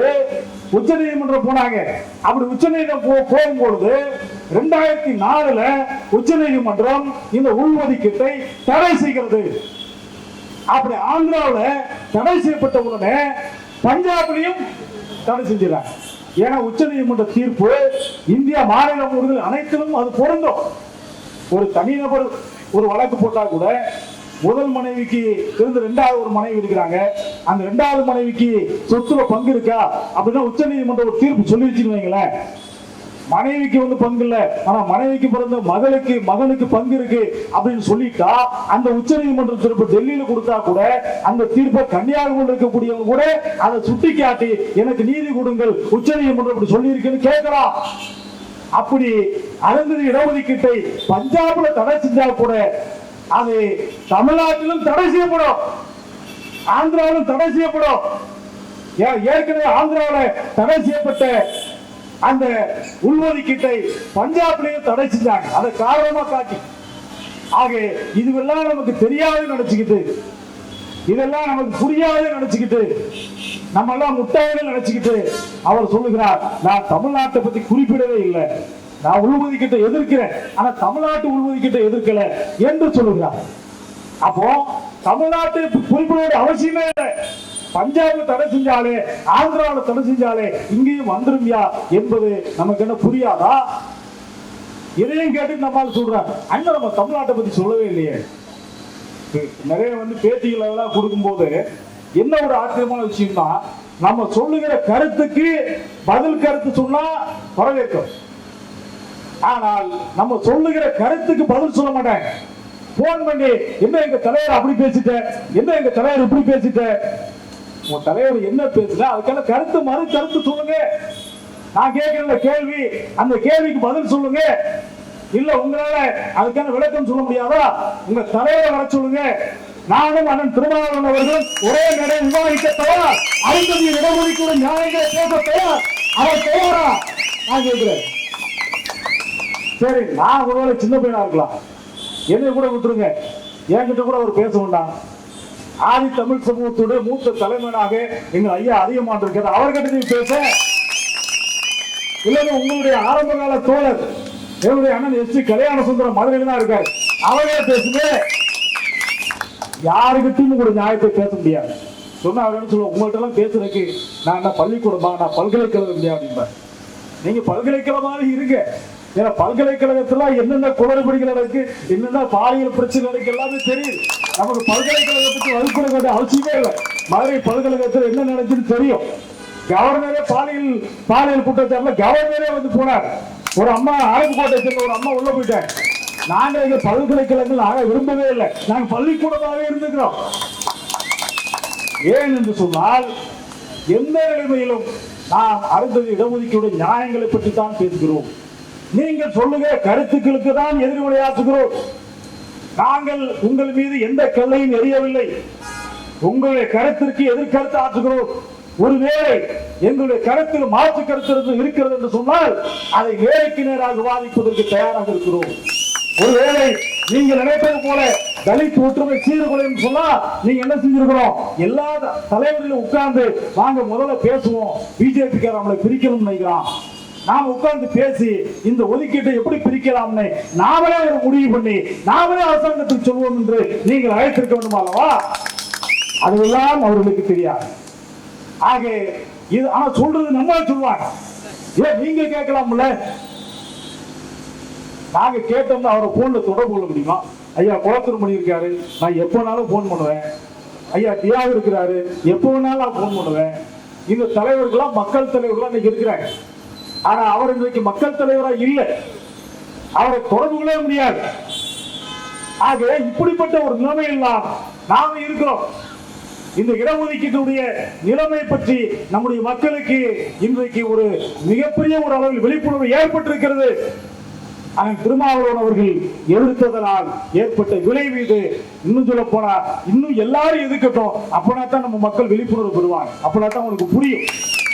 உச்ச நீதிமன்றம் போனாங்க. அப்படி உச்ச நீதிமன்றம் போகும்பொழுது 2004 உச்ச நீதிமன்றம் இந்த உள்ஒதுக்கீட்டை தடை செய்கிறது. அப்படி ஆந்திராவில் தடை செய்யப்பட்ட உடனே பஞ்சாப்லையும் தடை செஞ்சாங்க. ஏன்னா உச்ச நீதிமன்ற தீர்ப்பு இந்தியா மாநிலங்கள் அனைத்திலும் அது பொருந்தும். ஒரு தனிநபர் ஒரு வழக்கு போட்டா கூட முதல் மனைவிக்கு இருந்து 2வது ஒரு மனைவி இருக்கிறாங்க, அந்த 2வது மனைவிக்கு சொத்துல பங்கு இருக்கா அப்படின்னா உச்ச நீதிமன்றம் ஒரு தீர்ப்பு சொல்லிடுச்சுன்னு வைங்களேன். மனைவிக்கு வந்து பங்கு இல்ல, ஆனா மனைவிக்கு பிறந்த மகனுக்கு பங்கு இருக்கு அப்படின்னு சொல்லிட்டா அந்த உச்ச நீதிமன்ற தீர்ப்பு டெல்லியில கொடுத்தா கூட அந்த தீர்ப்பை கன்னியாகுமரியில் இருக்கக்கூடியவங்க கூட அதை சுட்டி காட்டி எனக்கு நீதி கொடுங்கள், உச்ச நீதிமன்றம் அப்படி சொல்லி இருக்குன்னு கேட்கலாம். அப்படி அருந்ததி இடஒதுக்கீட்டை பஞ்சாப்ல தடை செஞ்சா கூட அது தமிழ்நாட்டிலும் தடை செய்யப்படும், ஆந்திராவிலும் தடை செய்யப்படும். ஏற்கனவே ஆந்திராவில் தடை செய்யப்பட்ட அந்த உள்ஒதுக்கீட்டை பஞ்சாப்லையும் தடை செஞ்சாங்க, அதை காரணமா காட்டி. ஆக இதுவெல்லாம் நமக்கு தெரியாது நினைச்சுக்கிட்டு, இதெல்லாம் நமக்கு புரியாது நினைச்சுக்கிட்டு, நம்ம எல்லாம் முட்டாள்கள் நினைச்சுக்கிட்டு அவர் சொல்லுகிறார் நான் தமிழ்நாட்டை பத்தி குறிப்பிடவே இல்லை, நான் உள்ஒதுக்கீட்டை எதிர்க்கிறேன், ஆனா தமிழ்நாட்டு உள்ஒதுக்கீட்டை எதிர்க்கல என்று சொல்லுகிறார். அப்போ தமிழ்நாட்டை குறிப்பிட அவசியமே இல்லை. பஞ்சாப்ல தடை செஞ்சாலே ஆந்திராவில் தடை செஞ்சாலே இங்கேயும் வந்துருமியா என்பது நமக்கு என்ன புரியாதா? இதையும் கேட்டு நம்மால் சொல்றாங்க அண்ணன் நம்ம தமிழ்நாட்டை பத்தி சொல்லவே இல்லையே. நிறைய வந்து பேட்டிகள் எல்லாம் கொடுக்கும் போது என்ன ஒரு ஆச்சரியமான விஷயம்னா, நம்ம சொல்லுகிற கருத்துக்கு பதில் கருத்து சொன்னா வரவேற்கும், ஆனால் நம்ம சொல்லுகிற கருத்துக்கு பதில் சொல்ல மாட்டாங்க. போன் பண்ணி என்ன எங்க தலைவர் அப்படி பேசிட்ட, என்ன எங்க தலைவர் இப்படி பேசிட்ட, உங்க தலைவர் என்ன பேசல அதுக்கான கருத்து மறு கருத்து சொல்லுங்க. நான் கேட்கிற கேள்வி அந்த கேள்விக்கு பதில் சொல்லுங்க. இல்ல உங்களால அதுக்கான விளக்கம் சொல்ல முடியாதா, உங்க தலைவரை வர சொல்லுங்க. நானும் அண்ணன் திருமாவளவன் அவர்களும் ஒரே மேடை விவாதிக்க தயார், அருந்ததி இடஒதுக்கீடு நியாயங்களை பேச தயார். அவர் தயாரா? நான் கேட்கிறேன். சரி, நான் ஒருவேளை சின்ன பையனா இருக்கலாம், என்னை கூட விட்டுருங்க. என்கிட்ட கூட அவர் பேச வேண்டாம். ஆதி தமிழ் சமூகத்துடைய மூத்த தலைமையாக எங்கள் ஐயா அதிகமாக இருக்கிறார், அவர்கிட்ட நீ பேச. இல்லைன்னா உங்களுடைய ஆரம்ப கால தோழர் என்னுடைய அண்ணன் எஸ்.டி. கல்யாண சுந்தரம் மதுரையில் தான் இருக்காரு, அவரே பேசுங்க. யாருக்கிட்டையும் கூட நியாயத்தை பேச முடியாது. சொன்னா அவர் என்ன சொல்லுவோம், உங்கள்கிட்ட எல்லாம் பேசுறதுக்கு நான் என்ன பள்ளிக்கூடமா, நான் பல்கலைக்கழகம் இல்லையா அப்படின்பார். நீங்க பல்கலைக்கழகமாக இருங்க. ஏன்னா பல்கலைக்கழகத்துல என்னென்ன குளறுபடிகள் நடக்கு, என்னென்ன பாலியல் பிரச்சனை நடக்கு எல்லாமே தெரியுது. நமக்கு பல்கலைக்கழகத்துக்கு வகுப்புற வேண்டிய அவசியமே இல்லை. மதுரை பல்கலைக்கழகத்தில் என்ன நடந்துன்னு தெரியும். கவர்னரே பாலியல் குற்றச்சாட்டுல கவர்னரே வந்து போனார். ஒரு அம்மா அரசுக்கோட்டை சேர்ந்த ஒரு அம்மா உள்ள போயிட்டாங்க. நாங்க இங்க பல்கலைக்கழகங்கள் ஆக விரும்பவே இல்லை, நாங்க பள்ளிக்கூடமாகவே இருந்துக்கிறோம். ஏன் என்று சொன்னால் எந்த நிலைமையிலும் நாம் அடுத்தது இடஒதுக்கீடு நியாயங்களை பற்றி தான் பேசுகிறோம். நீங்கள் சொல்லுங்க கருத்துக்களுக்கு தான் எதிர்விளையாற்றுகிறோம். நாங்கள் உங்கள் மீது எந்த கல்லையும் எறியவில்லை, உங்களுடைய கருத்திற்கு எதிர்கருத்து ஆற்றுகிறோம். ஒருவேளை எங்களுடைய கருத்தில் மாற்று கருத்து இருக்கிறது என்று சொன்னால் அதை நேருக்கு நேராக விவாதிப்பதற்கு தயாராக இருக்கிறோம். ஒருவேளை நீங்கள் நினைப்பது போல தலித் ஒற்றுமை சீர்குலைன்னு சொன்னா நீங்க என்ன செஞ்சிருக்கிறோம், எல்லா தலைவர்களும் உட்கார்ந்து வாங்க முதல்ல பேசுவோம், பிஜேபிக்கார நம்மளை பிரிக்கணும்னு நினைக்கிறான், நாம உட்கார்ந்து பேசி இந்த ஒதுக்கீட்டை எப்படி பிரிக்கலாம்னு நாமளே ஒரு முடிவு பண்ணி நாமளே அரசாங்கத்துக்கு சொல்வோம் என்று நீங்கள் அழைத்திருக்க வேண்டும் அல்லவா? அதுவெல்லாம் அவர்களுக்கு தெரியாது. ஆக இது ஆனா சொல்றது நம்ம சொல்லுவாங்க, ஏன் நீங்க கேட்கலாம்ல? நாங்க கேட்டோம்னா அவரை போன்ல தொடர்பு கொள்ள முடியுமா? ஐயா குளத்தூர்மணி இருக்காரு, நான் எப்ப வேணாலும் போன் பண்ணுவேன். ஐயா தியாகு இருக்கிறாரு, எப்ப வேணாலும் நான் போன் பண்ணுவேன். இந்த தலைவர்கள்லாம் மக்கள் தலைவர்களா இன்னைக்கு இருக்கிறாங்க. ஆனா அவர் இன்றைக்கு மக்கள் தலைவரா இல்லை, அவரை தொடர்பு கொள்ள முடியாது. ஆக இப்படிப்பட்ட ஒரு நிலைமையில் நாம இருக்கிறோம். இந்த இடஒதுக்கீட்டுடைய நிலைமை பற்றி நம்முடைய மக்களுக்கு இன்றைக்கு ஒரு மிகப்பெரிய ஒரு அளவில் விழிப்புணர்வு ஏற்பட்டிருக்கிறது. திருமாவளவன் அவர்கள் எதிர்த்ததனால் ஏற்பட்ட விளைவு இது. இன்னும் சொல்ல போனா இன்னும் எல்லாரும் எதிர்க்கட்டும், அப்பனா தான் நம்ம மக்கள் விழிப்புணர்வு பெறுவாங்க, அப்பனா தான் அவனுக்கு புரியும்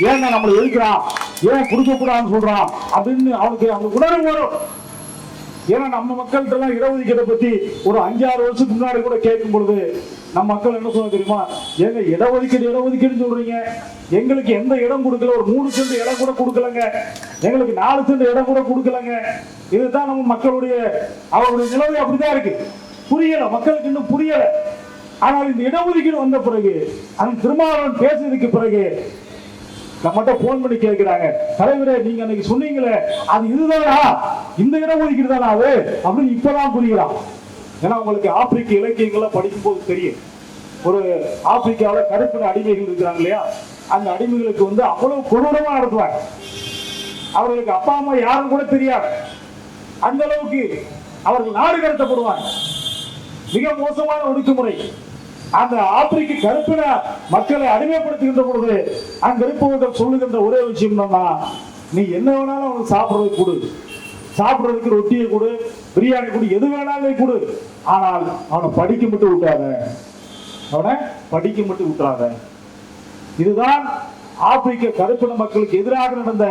ஏன் நம்மளை எதிர்க்கிறான், ஏன் கொடுக்க கூடாதுன்னு சொல்றான் அப்படின்னு அவனுக்கு அந்த உணர்வு வரும். ஏன்னா நம்ம மக்கள்கிட்ட எல்லாம் இடஒதுக்கீட்டை பத்தி ஒரு 5-6 வருஷத்துக்கு முன்னாடி கூட கேட்கும் பொழுது நம்ம மக்கள் என்ன சொல்ல தெரியுமா, ஏங்க இடஒதுக்கீடு சொல்றீங்க, எங்களுக்கு எந்த இடம் கொடுக்கல, ஒரு 3 சென்ட் இடம் கூட கொடுக்கலங்க, எங்களுக்கு 4 சென்ட் இடம் கூட கொடுக்கலங்க. இதுதான் நம்ம மக்களுடைய அவருடைய நிலைமை அப்படிதான் இருக்கு. புரியல, மக்களுக்கு இன்னும் புரியல. ஆனால் இந்த இடஒதுக்கீடு வந்த பிறகு அந்த திருமாவளவன் பேசியதுக்கு பிறகு நம்மகிட்ட போன் பண்ணி கேட்கிறாங்க, தலைவரே நீங்க அன்னைக்கு சொன்னீங்களே அது இதுதானா, இந்த இடஒதுக்கீடு தானா அது அப்படின்னு இப்பதான் புரியுறான். ஏன்னா உங்களுக்கு ஆப்பிரிக்க இலக்கியங்கள்லாம் படிக்கும் போது தெரியும், ஒரு ஆப்பிரிக்காவில் கருப்பின அடிமைகள் இருக்கிறாங்க இல்லையா, அந்த அடிமைகளுக்கு வந்து அவ்வளவு கொடூரமா நடத்துவாங்க. அவர்களுக்கு அப்பா அம்மா யாரும் கூட தெரியாது, அந்த அளவுக்கு அவர்கள் நாடு கடத்தப்படுவாங்க. மிக மோசமான ஒடுக்குமுறை. அந்த ஆப்பிரிக்க கருப்பின மக்களை அடிமைப்படுத்துகின்ற பொழுது அங்க இருப்பவர்கள் சொல்லுகின்ற ஒரே விஷயம் என்னன்னா, நீ என்ன வேணாலும் அவனுக்கு சாப்பிடுறதுக்கு கொடு, சாப்பிடுறதுக்கு ரொட்டியை கொடு, பிரியாணி கொடு, எது வேணாலும் கொடு, ஆனால் அவனை படிக்க மட்டும் விட்டாத. இதுதான் ஆப்பிரிக்க கருப்பின மக்களுக்கு எதிராக நடந்த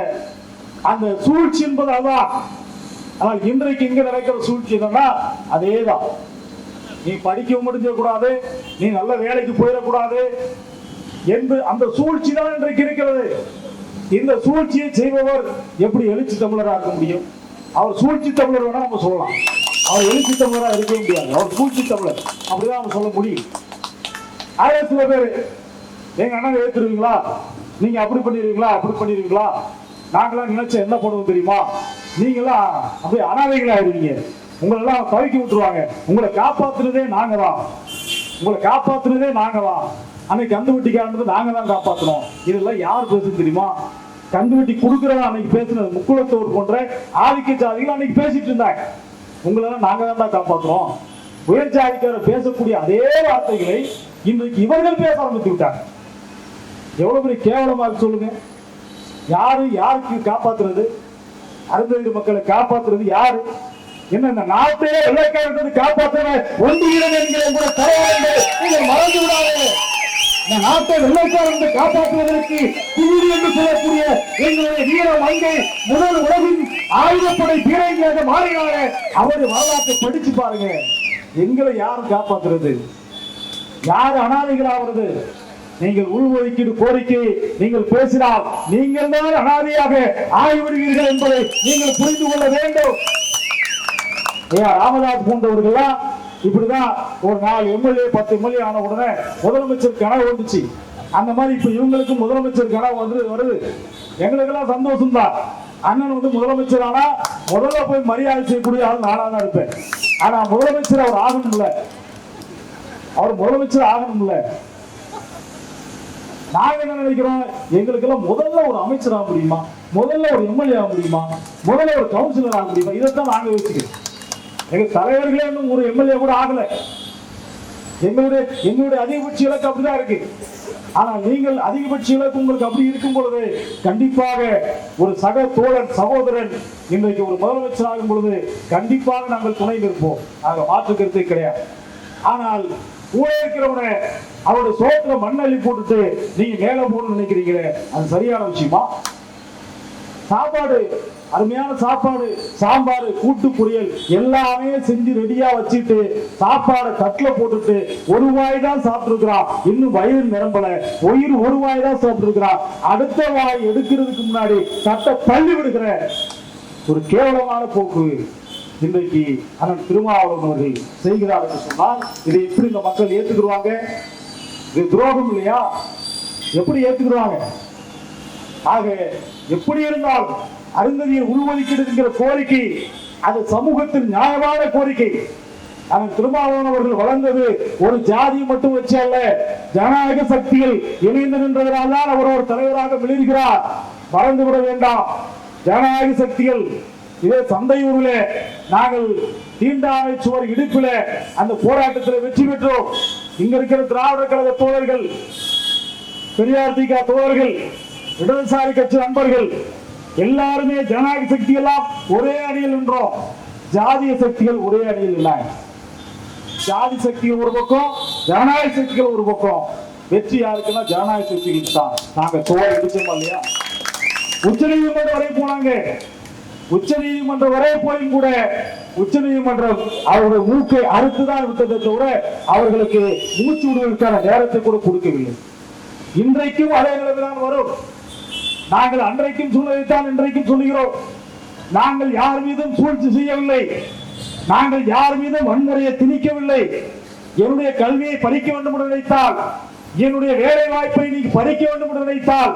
அந்த சூழ்ச்சி என்பது அதான். ஆனால் இன்றைக்கு இங்க நடக்கிற சூழ்ச்சி என்னன்னா அதேதான். நீ படிக்க முடிஞ்சக்கூடாது, நீ நல்ல வேலைக்கு போயிடக்கூடாது என்று அந்த சூழ்ச்சி தான் இன்றைக்கு இருக்கிறது. இந்த சூழ்ச்சியை செய்பவர் எப்படி எழுச்சி தமிழராக இருக்க முடியும்? அவர் சூழ்ச்சி தமிழர் வேணா நம்ம சொல்லலாம், அவர் எழுச்சி தமிழராக இருக்க முடியாது, அவர் சூழ்ச்சி தமிழர் அப்படிதான் நம்ம சொல்ல முடியும். அதே சில பேர் எங்க அண்ணன் ஏத்துருவீங்களா, நீங்க அப்படி பண்ணிடுவீங்களா, நாங்களாம் நினைச்ச என்ன பண்ணுவோம் தெரியுமா, நீங்களாம் அப்படியே அனாதைகளா ஆயிடுவீங்க, உங்களெல்லாம் தவிக்க விட்டுருவாங்க, உங்களை காப்பாத்துறதே நாங்க தான், அன்னைக்கு கந்து வெட்டிக்காரன் நாங்க தான் காப்பாற்றணும். இதெல்லாம் யார் பேசுன்னு தெரியுமா? கந்து வெட்டி கொடுக்குறவங்க அன்னைக்கு பேசுனது முக்குளத்தோர் போன்ற ஆதிக்க ஜாதிகள் அன்னைக்கு பேசிட்டு இருந்தாங்க. உங்களெல்லாம் நாங்க தான் காப்பாற்றுறோம். உயர் ஜாதிக்காரர் பேசக்கூடிய அதே வார்த்தைகளை இன்றைக்கு இவர்கள் பேச ஆரம்பித்து விட்டாங்க. எவ்வளவு பெரிய கேவலமா இருக்கு சொல்லுங்க. யாருக்கு காப்பாத்துறது? அருந்ததி மக்களை காப்பாத்துறது யாரு? என்ன இந்த நாட்டையே இலக்காரத்தை காப்பாற்ற ஒன்றுகிறேன் என்கிற கூட தலைவர்கள் நீங்கள் மறந்து விடாதே. இந்த நாட்டை வெள்ளைக்காரர்களை காப்பாற்றுவதற்கு குருதி என்று சொல்லக்கூடிய எங்களுடைய வீர மங்கை முதல் உலகின் ஆயுதப்படை பீரங்கியாக மாறினார அவருடைய வரலாற்றை படிச்சு பாருங்க. எங்களை யாரும் காப்பாற்றுறது? யார் அனாதைகளாகிறது? நீங்கள் உள்ஒதுக்கீடு கோரிக்கை நீங்கள் பேசினால் நீங்கள் தான் அனாதையாக ஆகிவிடுவீர்கள் என்பதை நீங்கள் புரிந்து கொள்ள வேண்டும். ராமதாஸ் போன்றவர்கள்லாம் இப்படிதான் ஒரு 4 எம்எல்ஏ 10 எம்எல்ஏ ஆன உடனே முதலமைச்சர் கனவு வந்துச்சு. அந்த மாதிரி இப்ப இவங்களுக்கு முதலமைச்சர் கனவு வருது. எங்களுக்கெல்லாம் சந்தோஷம் தான். அண்ணன் முதலமைச்சர் ஆனா முதல்ல போய் மரியாதை செய்யக்கூடிய ஆள் நானா தான் இருப்பேன். ஆனா முதலமைச்சர் அவர் ஆகணும்ல, அவர் முதலமைச்சர் ஆகணும்ல. நாங்க என்ன நினைக்கிறோம், எங்களுக்கு எல்லாம் முதல்ல ஒரு அமைச்சர் ஆக முடியுமா, முதல்ல ஒரு எம்எல்ஏ ஆக முடியுமா, முதல்ல ஒரு கவுன்சிலர் ஆக முடியுமா? இதைத்தான் நாங்க யோசிக்கிறோம். எங்க தலைவர்களே இன்னும் ஒரு எம்எல்ஏ கூட ஆகல. எங்களுடைய அதிகபட்ச இலக்கு அப்படிதான் இருக்கு. ஆனா நீங்கள் அதிகபட்ச இலக்கு உங்களுக்கு அப்படி இருக்கும் பொழுது கண்டிப்பாக ஒரு சக தோழன் சகோதரன் இன்றைக்கு ஒரு முதலமைச்சர் ஆகும் பொழுது கண்டிப்பாக நாங்கள் துணை நிற்போம். நாங்கள் மாற்று கருத்தை கிடையாது. ஆனால் கூட இருக்கிறவனை அவருடைய சோத்துல மண்ணள்ளி போட்டுட்டு நீங்க மேல போகணும்னு நினைக்கிறீங்களே, அது சரியான விஷயமா? சாப்பாடு, அருமையான சாப்பாடு, சாம்பார், கூட்டு பொரியல் எல்லாமே செஞ்சு ரெடியா வச்சுட்டு சாப்பாடு தட்டுல போட்டுட்டு ஒரு வாய் தான் சாப்பிட்டுருக்கிறான், இன்னும் வயிறு நிரம்பல, உயிர் ஒரு வாய் தான் சாப்பிட்டுருக்கிறான். அடுத்த வாய் எடுக்கிறதுக்கு முன்னாடி தட்டை தள்ளி விடுகிற ஒரு கேவலமான போக்கு இன்றைக்கு அண்ணன் திருமாவளவன் அவர்கள் செய்கிறார் என்று சொன்னால் இதை எப்படி இந்த மக்கள் ஏற்றுக்குருவாங்க? இது துரோகம் இல்லையா? எப்படி ஏற்றுக்குருவாங்க? ஆக எப்படி இருந்தால் அருந்ததியர் உள்ஒதுக்கீடு என்கிற கோரிக்கை அது சமூகத்தின் நியாயமான கோரிக்கை. அண்ணன் திருமாவளவன் அவர்கள் வளர்ந்தது ஒரு ஜாதி மட்டும் வச்சு அல்ல, ஜனநாயக சக்தியில் இணைந்து நின்றதனால் தான் அவர் ஒரு தலைவராக விழுகிறார். மறந்துவிட வேண்டாம். ஜனநாயக சக்திகள் இதே சந்தையூர்ல நாங்கள் தீண்டாமை சுவர் இடுப்பில அந்த போராட்டத்தில் வெற்றி பெற்றோம். இங்க இருக்கிற திராவிட கழக தோழர்கள், பெரியார் திக தோழர்கள், இடதுசாரி கட்சி நண்பர்கள் எல்லாருமே ஜனநாயக சக்தி எல்லாம் ஒரே அணியில் நின்றோம். ஜாதிய சக்திகள் ஒரே அணியில் இல்லை. ஜாதி சக்திகள் ஒரு பக்கம், ஜனநாயக சக்திகள் ஒரு பக்கம். வெற்றி யாருக்குன்னா ஜனநாயக சக்திகள் தான். நாங்க தோழர் அடிச்சோம் இல்லையா? உச்ச நீதிமன்றம் வரை போனாங்க. உச்ச நீதிமன்றம் வரை போயும் கூட உச்ச நீதிமன்றம் அவருடைய மூக்கை அறுத்துதான் விட்டதை தவிர அவர்களுக்கு மூச்சு விடுவதற்கான நேரத்தை கூட கொடுக்கவில்லை. இன்றைக்கும் அதே நிலைமைதான் வரும். நாங்கள் அன்றைக்கும் சொன்னதைத்தான் இன்றைக்கும் சொல்லுகிறோம். நாங்கள் யார் மீதும் சூழ்ச்சி செய்யவில்லை, நாங்கள் யார் மீதும் வன்முறையை திணிக்கவில்லை. என்னுடைய கல்வியை பறிக்க வேண்டும் என்று நினைத்தால், என்னுடைய வேலை வாய்ப்பை நீ பறிக்க வேண்டும் என்று நினைத்தால்,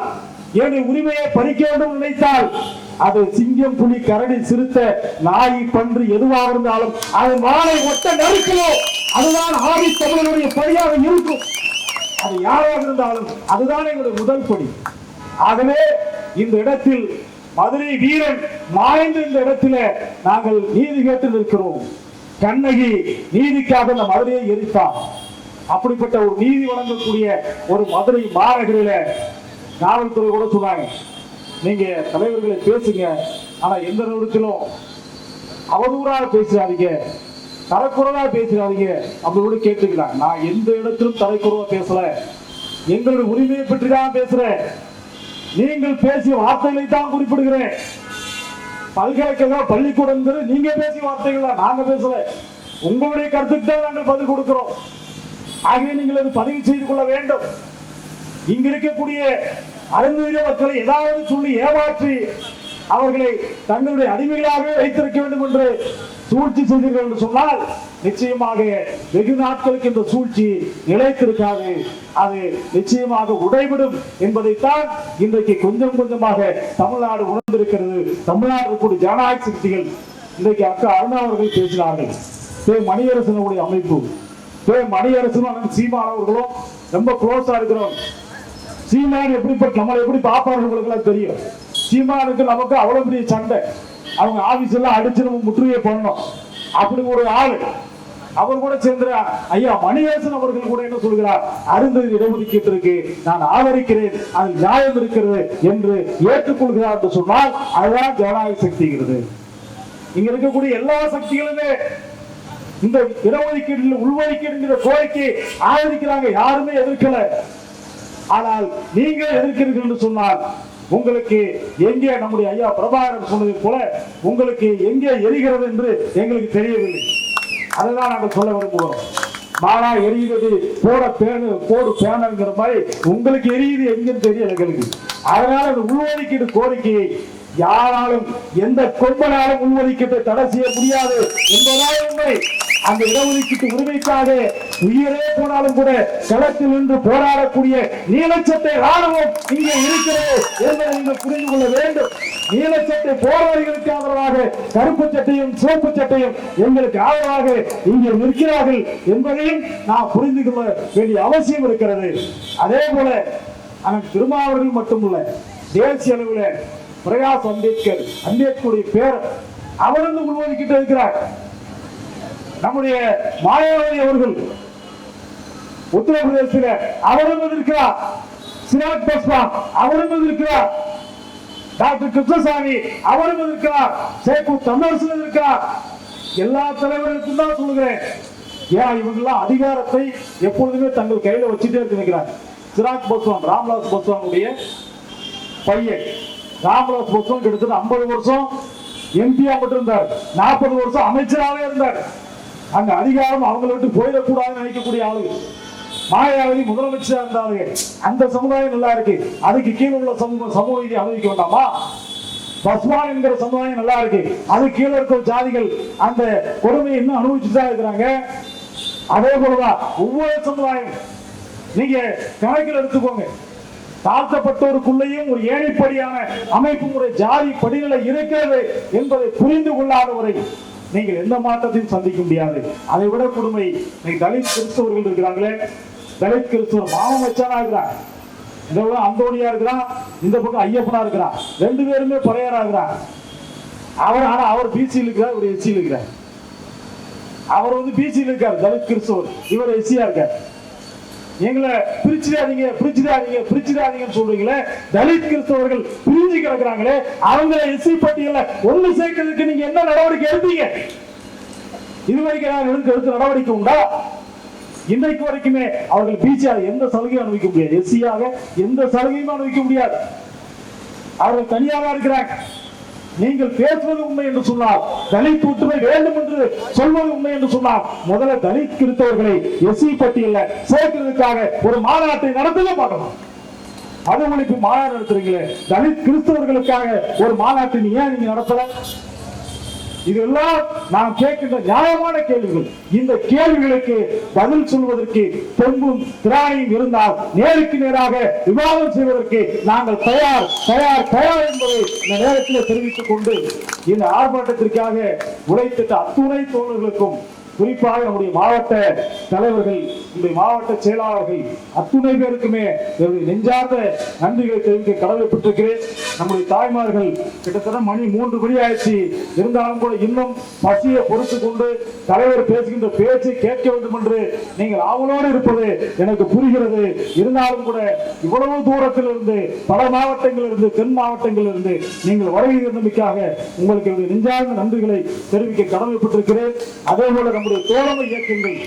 என்னுடைய உரிமையை பறிக்க வேண்டும் என்று நினைத்தால், அது சிங்கம், புலி, கரடி, சிறுத்தை, நாய், பன்று எதுவாக இருந்தாலும் அது வாழை ஒட்ட நறுக்கிறோம். அதுதான் ஆதி தமிழனுடைய பணியாக இருக்கும். அது யாராக இருந்தாலும் அதுதான் எங்களுடைய முதல் பணி. ஆகவே இந்த இடத்தில் மதுரை வீரன் மாய்ந்த இந்த இடத்துல நாங்கள் நீதி கேட்டு நிற்கிறோம். கண்ணகி நீதிக்காக இந்த மதுரையை எரித்தார். அப்படிப்பட்ட ஒரு நீதி வழங்கக்கூடிய ஒரு மதுரை மாநகரில காவல்துறை கூட சொன்னாங்க, நீங்க தலைவர்களை பேசுங்க, ஆனா எந்த நேரத்திலும் அவதூறாக பேசுறாதீங்க, தரக்குறைவா பேசுறாதீங்க அப்படி கூட கேட்டுக்கலாம். நான் எந்த இடத்திலும் தரக்குறைவா பேசல, எங்களுடைய உரிமையை பற்றி தான் பேசுறேன். நீங்கள் பேசிய வார்த்தைகளை தான் குறிப்பிடுகிறேன். பல்கலைக்கழக பள்ளிக்கூடம் நீங்க பேசிய வார்த்தைகள் நாங்க பேசல, உங்களுடைய கருத்துக்கு தான் நாங்கள் பதில் கொடுக்கிறோம். ஆகவே நீங்கள் அது பதிவு செய்து கொள்ள வேண்டும். இங்க இருக்கக்கூடிய அருந்ததியர் மக்களை ஏதாவது சொல்லி ஏமாற்றி அவர்களை தங்களுடைய அடிமைகளாக வைத்திருக்க வேண்டும் என்று சூழ்ச்சி செய்தீர்கள் என்று சொன்னால் நிச்சயமாக வெகு நாட்களுக்கு இந்த சூழ்ச்சி நிலைத்திருக்காது. அது நிச்சயமாக உடைவிடும் என்பதைத்தான் இன்றைக்கு கொஞ்சம் கொஞ்சமாக தமிழ்நாடு உணர்ந்திருக்கிறது. தமிழ்நாடு கூடிய ஜனநாயக சக்திகள் இன்றைக்கு அக்கா அருணா அவர்கள் பேசினார்கள். மணியரசனுடைய அமைப்பு, மணியரசனும் சீமான் அவர்களும் ரொம்ப க்ளோஸா இருக்கிறோம். சீமான் எப்படிப்பட்ட நம்மளை எப்படி பாப்பாரு உங்களுக்கு எல்லாம் தெரியும். சீமானுக்கு நமக்கு அவ்வளவு பெரிய சண்டை. அவங்க ஆபீஸ் எல்லாம் அடிச்சு நம்ம முற்றுகையை பண்ணணும். அப்படி ஒரு ஆளு அவர் கூட சேர்ந்த ஐயா மணியரசன் அவர்கள் கூட என்ன சொல்கிறார், அருந்ததி இடஒதுக்கீட்டு இருக்கு, நான் ஆதரிக்கிறேன், அது நியாயம் இருக்கிறது என்று ஏற்றுக்கொள்கிறார் என்று சொன்னால் அதுதான் ஜனநாயக சக்திங்கிறது. இங்க இருக்கக்கூடிய எல்லா சக்திகளுமே இந்த இடஒதுக்கீடு உள்ஒதுக்கீடுங்கிற கோரிக்கை ஆதரிக்கிறாங்க. யாருமே எதிர்க்கல. ஆனால் நீங்கள் எதிர்க்கிறீர்கள் என்று சொன்னால் உங்களுக்கு எங்கே நம்முடைய ஐயா பிரபாகரன் சொன்னது போல உங்களுக்கு எங்கே எரிகிறது என்று எங்களுக்கு தெரியவில்லை. அதுதான் நாங்கள் சொல்ல விரும்புகிறோம். மாறா எரியுது போடு பேனுங்கிற மாதிரி உங்களுக்கு எரியுது எங்கன்னு தெரியல எங்களுக்கு. அதனால அந்த உள்ஒதுக்கீடு கோரிக்கையை யாராலும் எந்த கொம்பனாலும் உள்ஒதுக்கீட்டை தடை செய்ய முடியாது என்பதால் உண்மை. அந்த இடஒதுக்கீட்டு உரிமைக்காக உயிரே போனாலும் கூட களத்தில் நின்று போராடக்கூடிய நீலச்சட்டை ராணுவம் இங்கே இருக்கிறது என்பதை நீங்கள் புரிந்து கொள்ள வேண்டும். நீலச்சட்டை போராளிகளுக்கு ஆதரவாக கருப்பு சட்டையும் சிவப்பு சட்டையும் எங்களுக்கு ஆதரவாக இங்கே நிற்கிறார்கள் என்பதையும் நாம் புரிந்து கொள்ள வேண்டிய அவசியம் இருக்கிறது. அதே போல அண்ணன் திருமாவளவன் மட்டுமல்ல, தேசிய அளவில் பிரகாஷ் அம்பேத்கருடைய பேர் அவருந்து உள்ஒதுக்கீட்டு இருக்கிறார். நம்முடைய மாயாவதி அவர்கள் உத்தரப்பிரதேசத்தில் அவரும் இருக்கிறார். சிராக் பாஸ்வான் அவரும் இருக்கிறார். டாக்டர் கிருஷ்ணசாமி அவரும் இருக்கிறார். சேப்பு தமிழரசு இருக்கிறார். எல்லா தலைவர்களுக்கும் தான் சொல்லுகிறேன், ஏன் இவங்கெல்லாம் அதிகாரத்தை எப்பொழுதுமே தங்கள் கையில வச்சுட்டே இருக்கிறாங்க. சிராக் பாஸ்வான் ராம்விலாஸ் பாஸ்வானுடைய பையன். ராம்விலாஸ் பாஸ்வான் கிட்டத்தட்ட 50 வருஷம் எம்பியா மட்டும் இருந்தார், 40 வருஷம் அமைச்சராகவே இருந்தார். அந்த அதிகாரம் அவங்களை விட்டு போயிடக்கூடாதுன்னு நினைக்கக்கூடிய ஆளுங்க. மாயாவதி முதலமைச்சராக இருந்தாங்க. அந்த சமுதாயம் நல்லா இருக்கு, அதுக்கு கீழே உள்ள சமூக நீதி அனுபவிக்க வேண்டாமா? பஸ்வான் என்கிற சமுதாயம் நல்லா இருக்கு, அது கீழே இருக்கிற ஜாதிகள் அந்த கொடுமையை இன்னும் அனுபவிச்சுதான் இருக்கிறாங்க. அதே போலதான் ஒவ்வொரு சமுதாயம் நீங்க கணக்கில் எடுத்துக்கோங்க. தாழ்த்தப்பட்டோருக்குள்ளேயும் ஒரு ஏழைப்படியான அமைப்பு முறை ஜாதி படிநிலை இருக்கிறது என்பதை புரிந்து கொள்ளாதவரை நீங்கள் எந்த மாற்றத்தையும் சந்திக்க முடியாது. அதை விட கொடுமை, தலித் கிறிஸ்தவர்கள் இருக்கிறாங்களே, தலித் கிறிஸ்தவர் மாமச்சனா இருக்கிறான், இந்த பக்கம் அந்தோனியா இருக்கிறான், இந்த பக்கம் ஐயப்பனா இருக்கிறான். 2 பேருமே பறையரா இருக்கிறான். அவர் பிசியில் இருக்கிறார், இவர் எஸ்சியில் இருக்கிறார். அவர் பிசியில் இருக்கார் தலித் கிறிஸ்தவர், இவர் எஸ்சியா இருக்கார். எங்களை பிரிச்சுடாதீங்கன்னு சொல்றீங்களே, தலித் கிறிஸ்தவர்கள் பிரிஞ்சு கிடக்குறாங்களே, அவங்களை எஸ்சி பட்டியல ஒண்ணு சேர்க்கிறதுக்கு நீங்க என்ன நடவடிக்கை எடுத்தீங்க? இதுவரைக்கும் எடுத்த நடவடிக்கை உண்டா? இன்றைக்கு வரைக்குமே அவர்கள் பிசியாக எந்த சலுகையும் அனுபவிக்க முடியாது, எஸ்சியாக எந்த சலுகையும் அனுபவிக்க முடியாது. அவர்கள் தனியாக இருக்கிறாங்க. நீங்கள் பேசுவது உண்மை என்று சொன்னால், தலித் ஒற்றுமை வேண்டும் என்று சொல்வது உண்மை என்று சொன்னால், முதல்ல தலித் கிறிஸ்தவர்களை எஸ்சி பட்டியல சேர்க்கிறதுக்காக ஒரு மாநாட்டை நடத்தவே பார்க்கணும். மது ஒழிப்பு மாநாடு நடத்துறீங்களே, தலித் கிறிஸ்தவர்களுக்காக ஒரு மாநாட்டை ஏன் நீங்க நடத்தல? இதெல்லாம் நாம் கேட்கின்ற நியாயமான கேள்விகள். இந்த கேள்விகளுக்கு பதில் சொல்வதற்கு தெம்பும் திராணியும் இருந்தால் நேருக்கு நேராக விவாதம் செய்வதற்கு நாங்கள் தயார் என்பதை இந்த நேரத்தில் தெரிவித்துக் கொண்டு, இந்த ஆர்ப்பாட்டத்திற்காக உழைத்திட்ட அத்துணை தோழர்களுக்கும், குறிப்பாக நம்முடைய மாவட்ட தலைவர்கள், நம்முடைய மாவட்ட செயலாளர்கள் அத்துணை பேருக்குமே நெஞ்சார்ந்த நன்றிகளை தெரிவிக்க கடமைப்பட்டிருக்கிறேன். நம்முடைய தாய்மார்கள் கிட்டத்தட்ட மணி 3 மணி ஆயிடுச்சு, இருந்தாலும் கூட இன்னும் பசியை பொறுத்து கொண்டு தலைவர் பேசுகின்ற பேச்சை கேட்க வேண்டும் என்று நீங்கள் ஆவலோடு இருப்பது எனக்கு புரிகிறது. இருந்தாலும் கூட இவ்வளவு தூரத்தில் இருந்து, பல மாவட்டங்களில் இருந்து, தென் மாவட்டங்களில் இருந்து நீங்கள் வருகை இருந்தமைக்காக உங்களுக்கு நெஞ்சார்ந்த நன்றிகளை தெரிவிக்க கடமைப்பட்டிருக்கிறேன். அதே போல தோழமை இயக்கங்கள்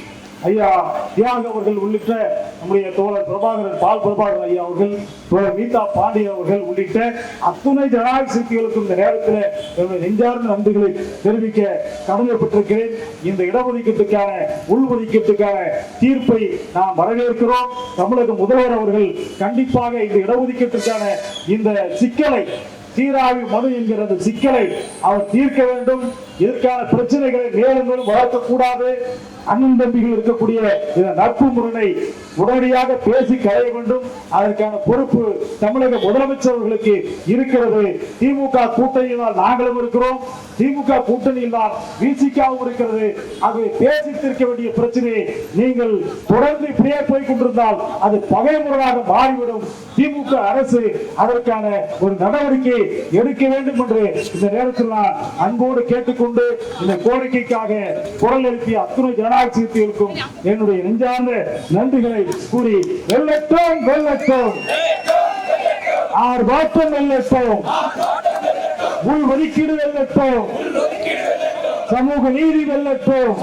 ஐயா தியாக அவர்கள் உள்ளிட்ட நம்முடைய தோழர் பிரபாகரன் ஐயா அவர்கள், தோழர் மீதா பாண்டியன் அவர்கள் உள்ளிட்ட அத்துணை ஜனநாயக சக்திகளுக்கும் இந்த நேரத்தில் நெஞ்சார்ந்த நன்றிகளை தெரிவிக்க கடமைப்பட்டிருக்கிறேன். இந்த இடஒதுக்கீட்டுக்கான உள்ஒதுக்கீட்டுக்கான தீர்ப்பை நாம் வரவேற்கிறோம். தமிழக முதல்வர் அவர்கள் கண்டிப்பாக இந்த இடஒதுக்கீட்டுக்கான இந்த சிக்கலை, சீராய்வு மனு என்கிற சிக்கலை அவர் தீர்க்க வேண்டும். இதற்கான பிரச்சனைகளை மேலும் மேலும் வளர்க்கக்கூடாது. அண்ணன் தம்பிகள் இருக்கக்கூடிய இந்த நட்பு முரணை உடனடியாக பேசி களைய வேண்டும். அதற்கான பொறுப்பு தமிழக முதலமைச்சர்களுக்கு இருக்கிறது. திமுக கூட்டணியினால் நாங்களும் இருக்கிறோம், திமுக கூட்டணியில் தான் விசிகாவும் இருக்கிறது. ஆகவே பேசி தீர்க்க வேண்டிய பிரச்சனையை நீங்கள் தொடர்ந்து இப்படியே போய் கொண்டிருந்தால் அது பகைமுறையாக மாறிவிடும். திமுக அரசு அதற்கான ஒரு நடவடிக்கை எடுக்க வேண்டும் என்று இந்த நேரத்தில் நான் அன்போடு கேட்டுக்கொண்டு, இந்த கோரிக்கைக்காக குரல் எழுப்பிய அத்துணை ஜனநாயக சக்திகளுக்கும் என்னுடைய நெஞ்சார்ந்த நன்றிகளை கூறி, வெல்லட்டும் வெல்லட்டும், ஆர்ப்பாட்டம் வெல்லட்டும், உள் ஒதுக்கீடு வெல்லட்டும், சமூக நீதி வெல்லட்டும்.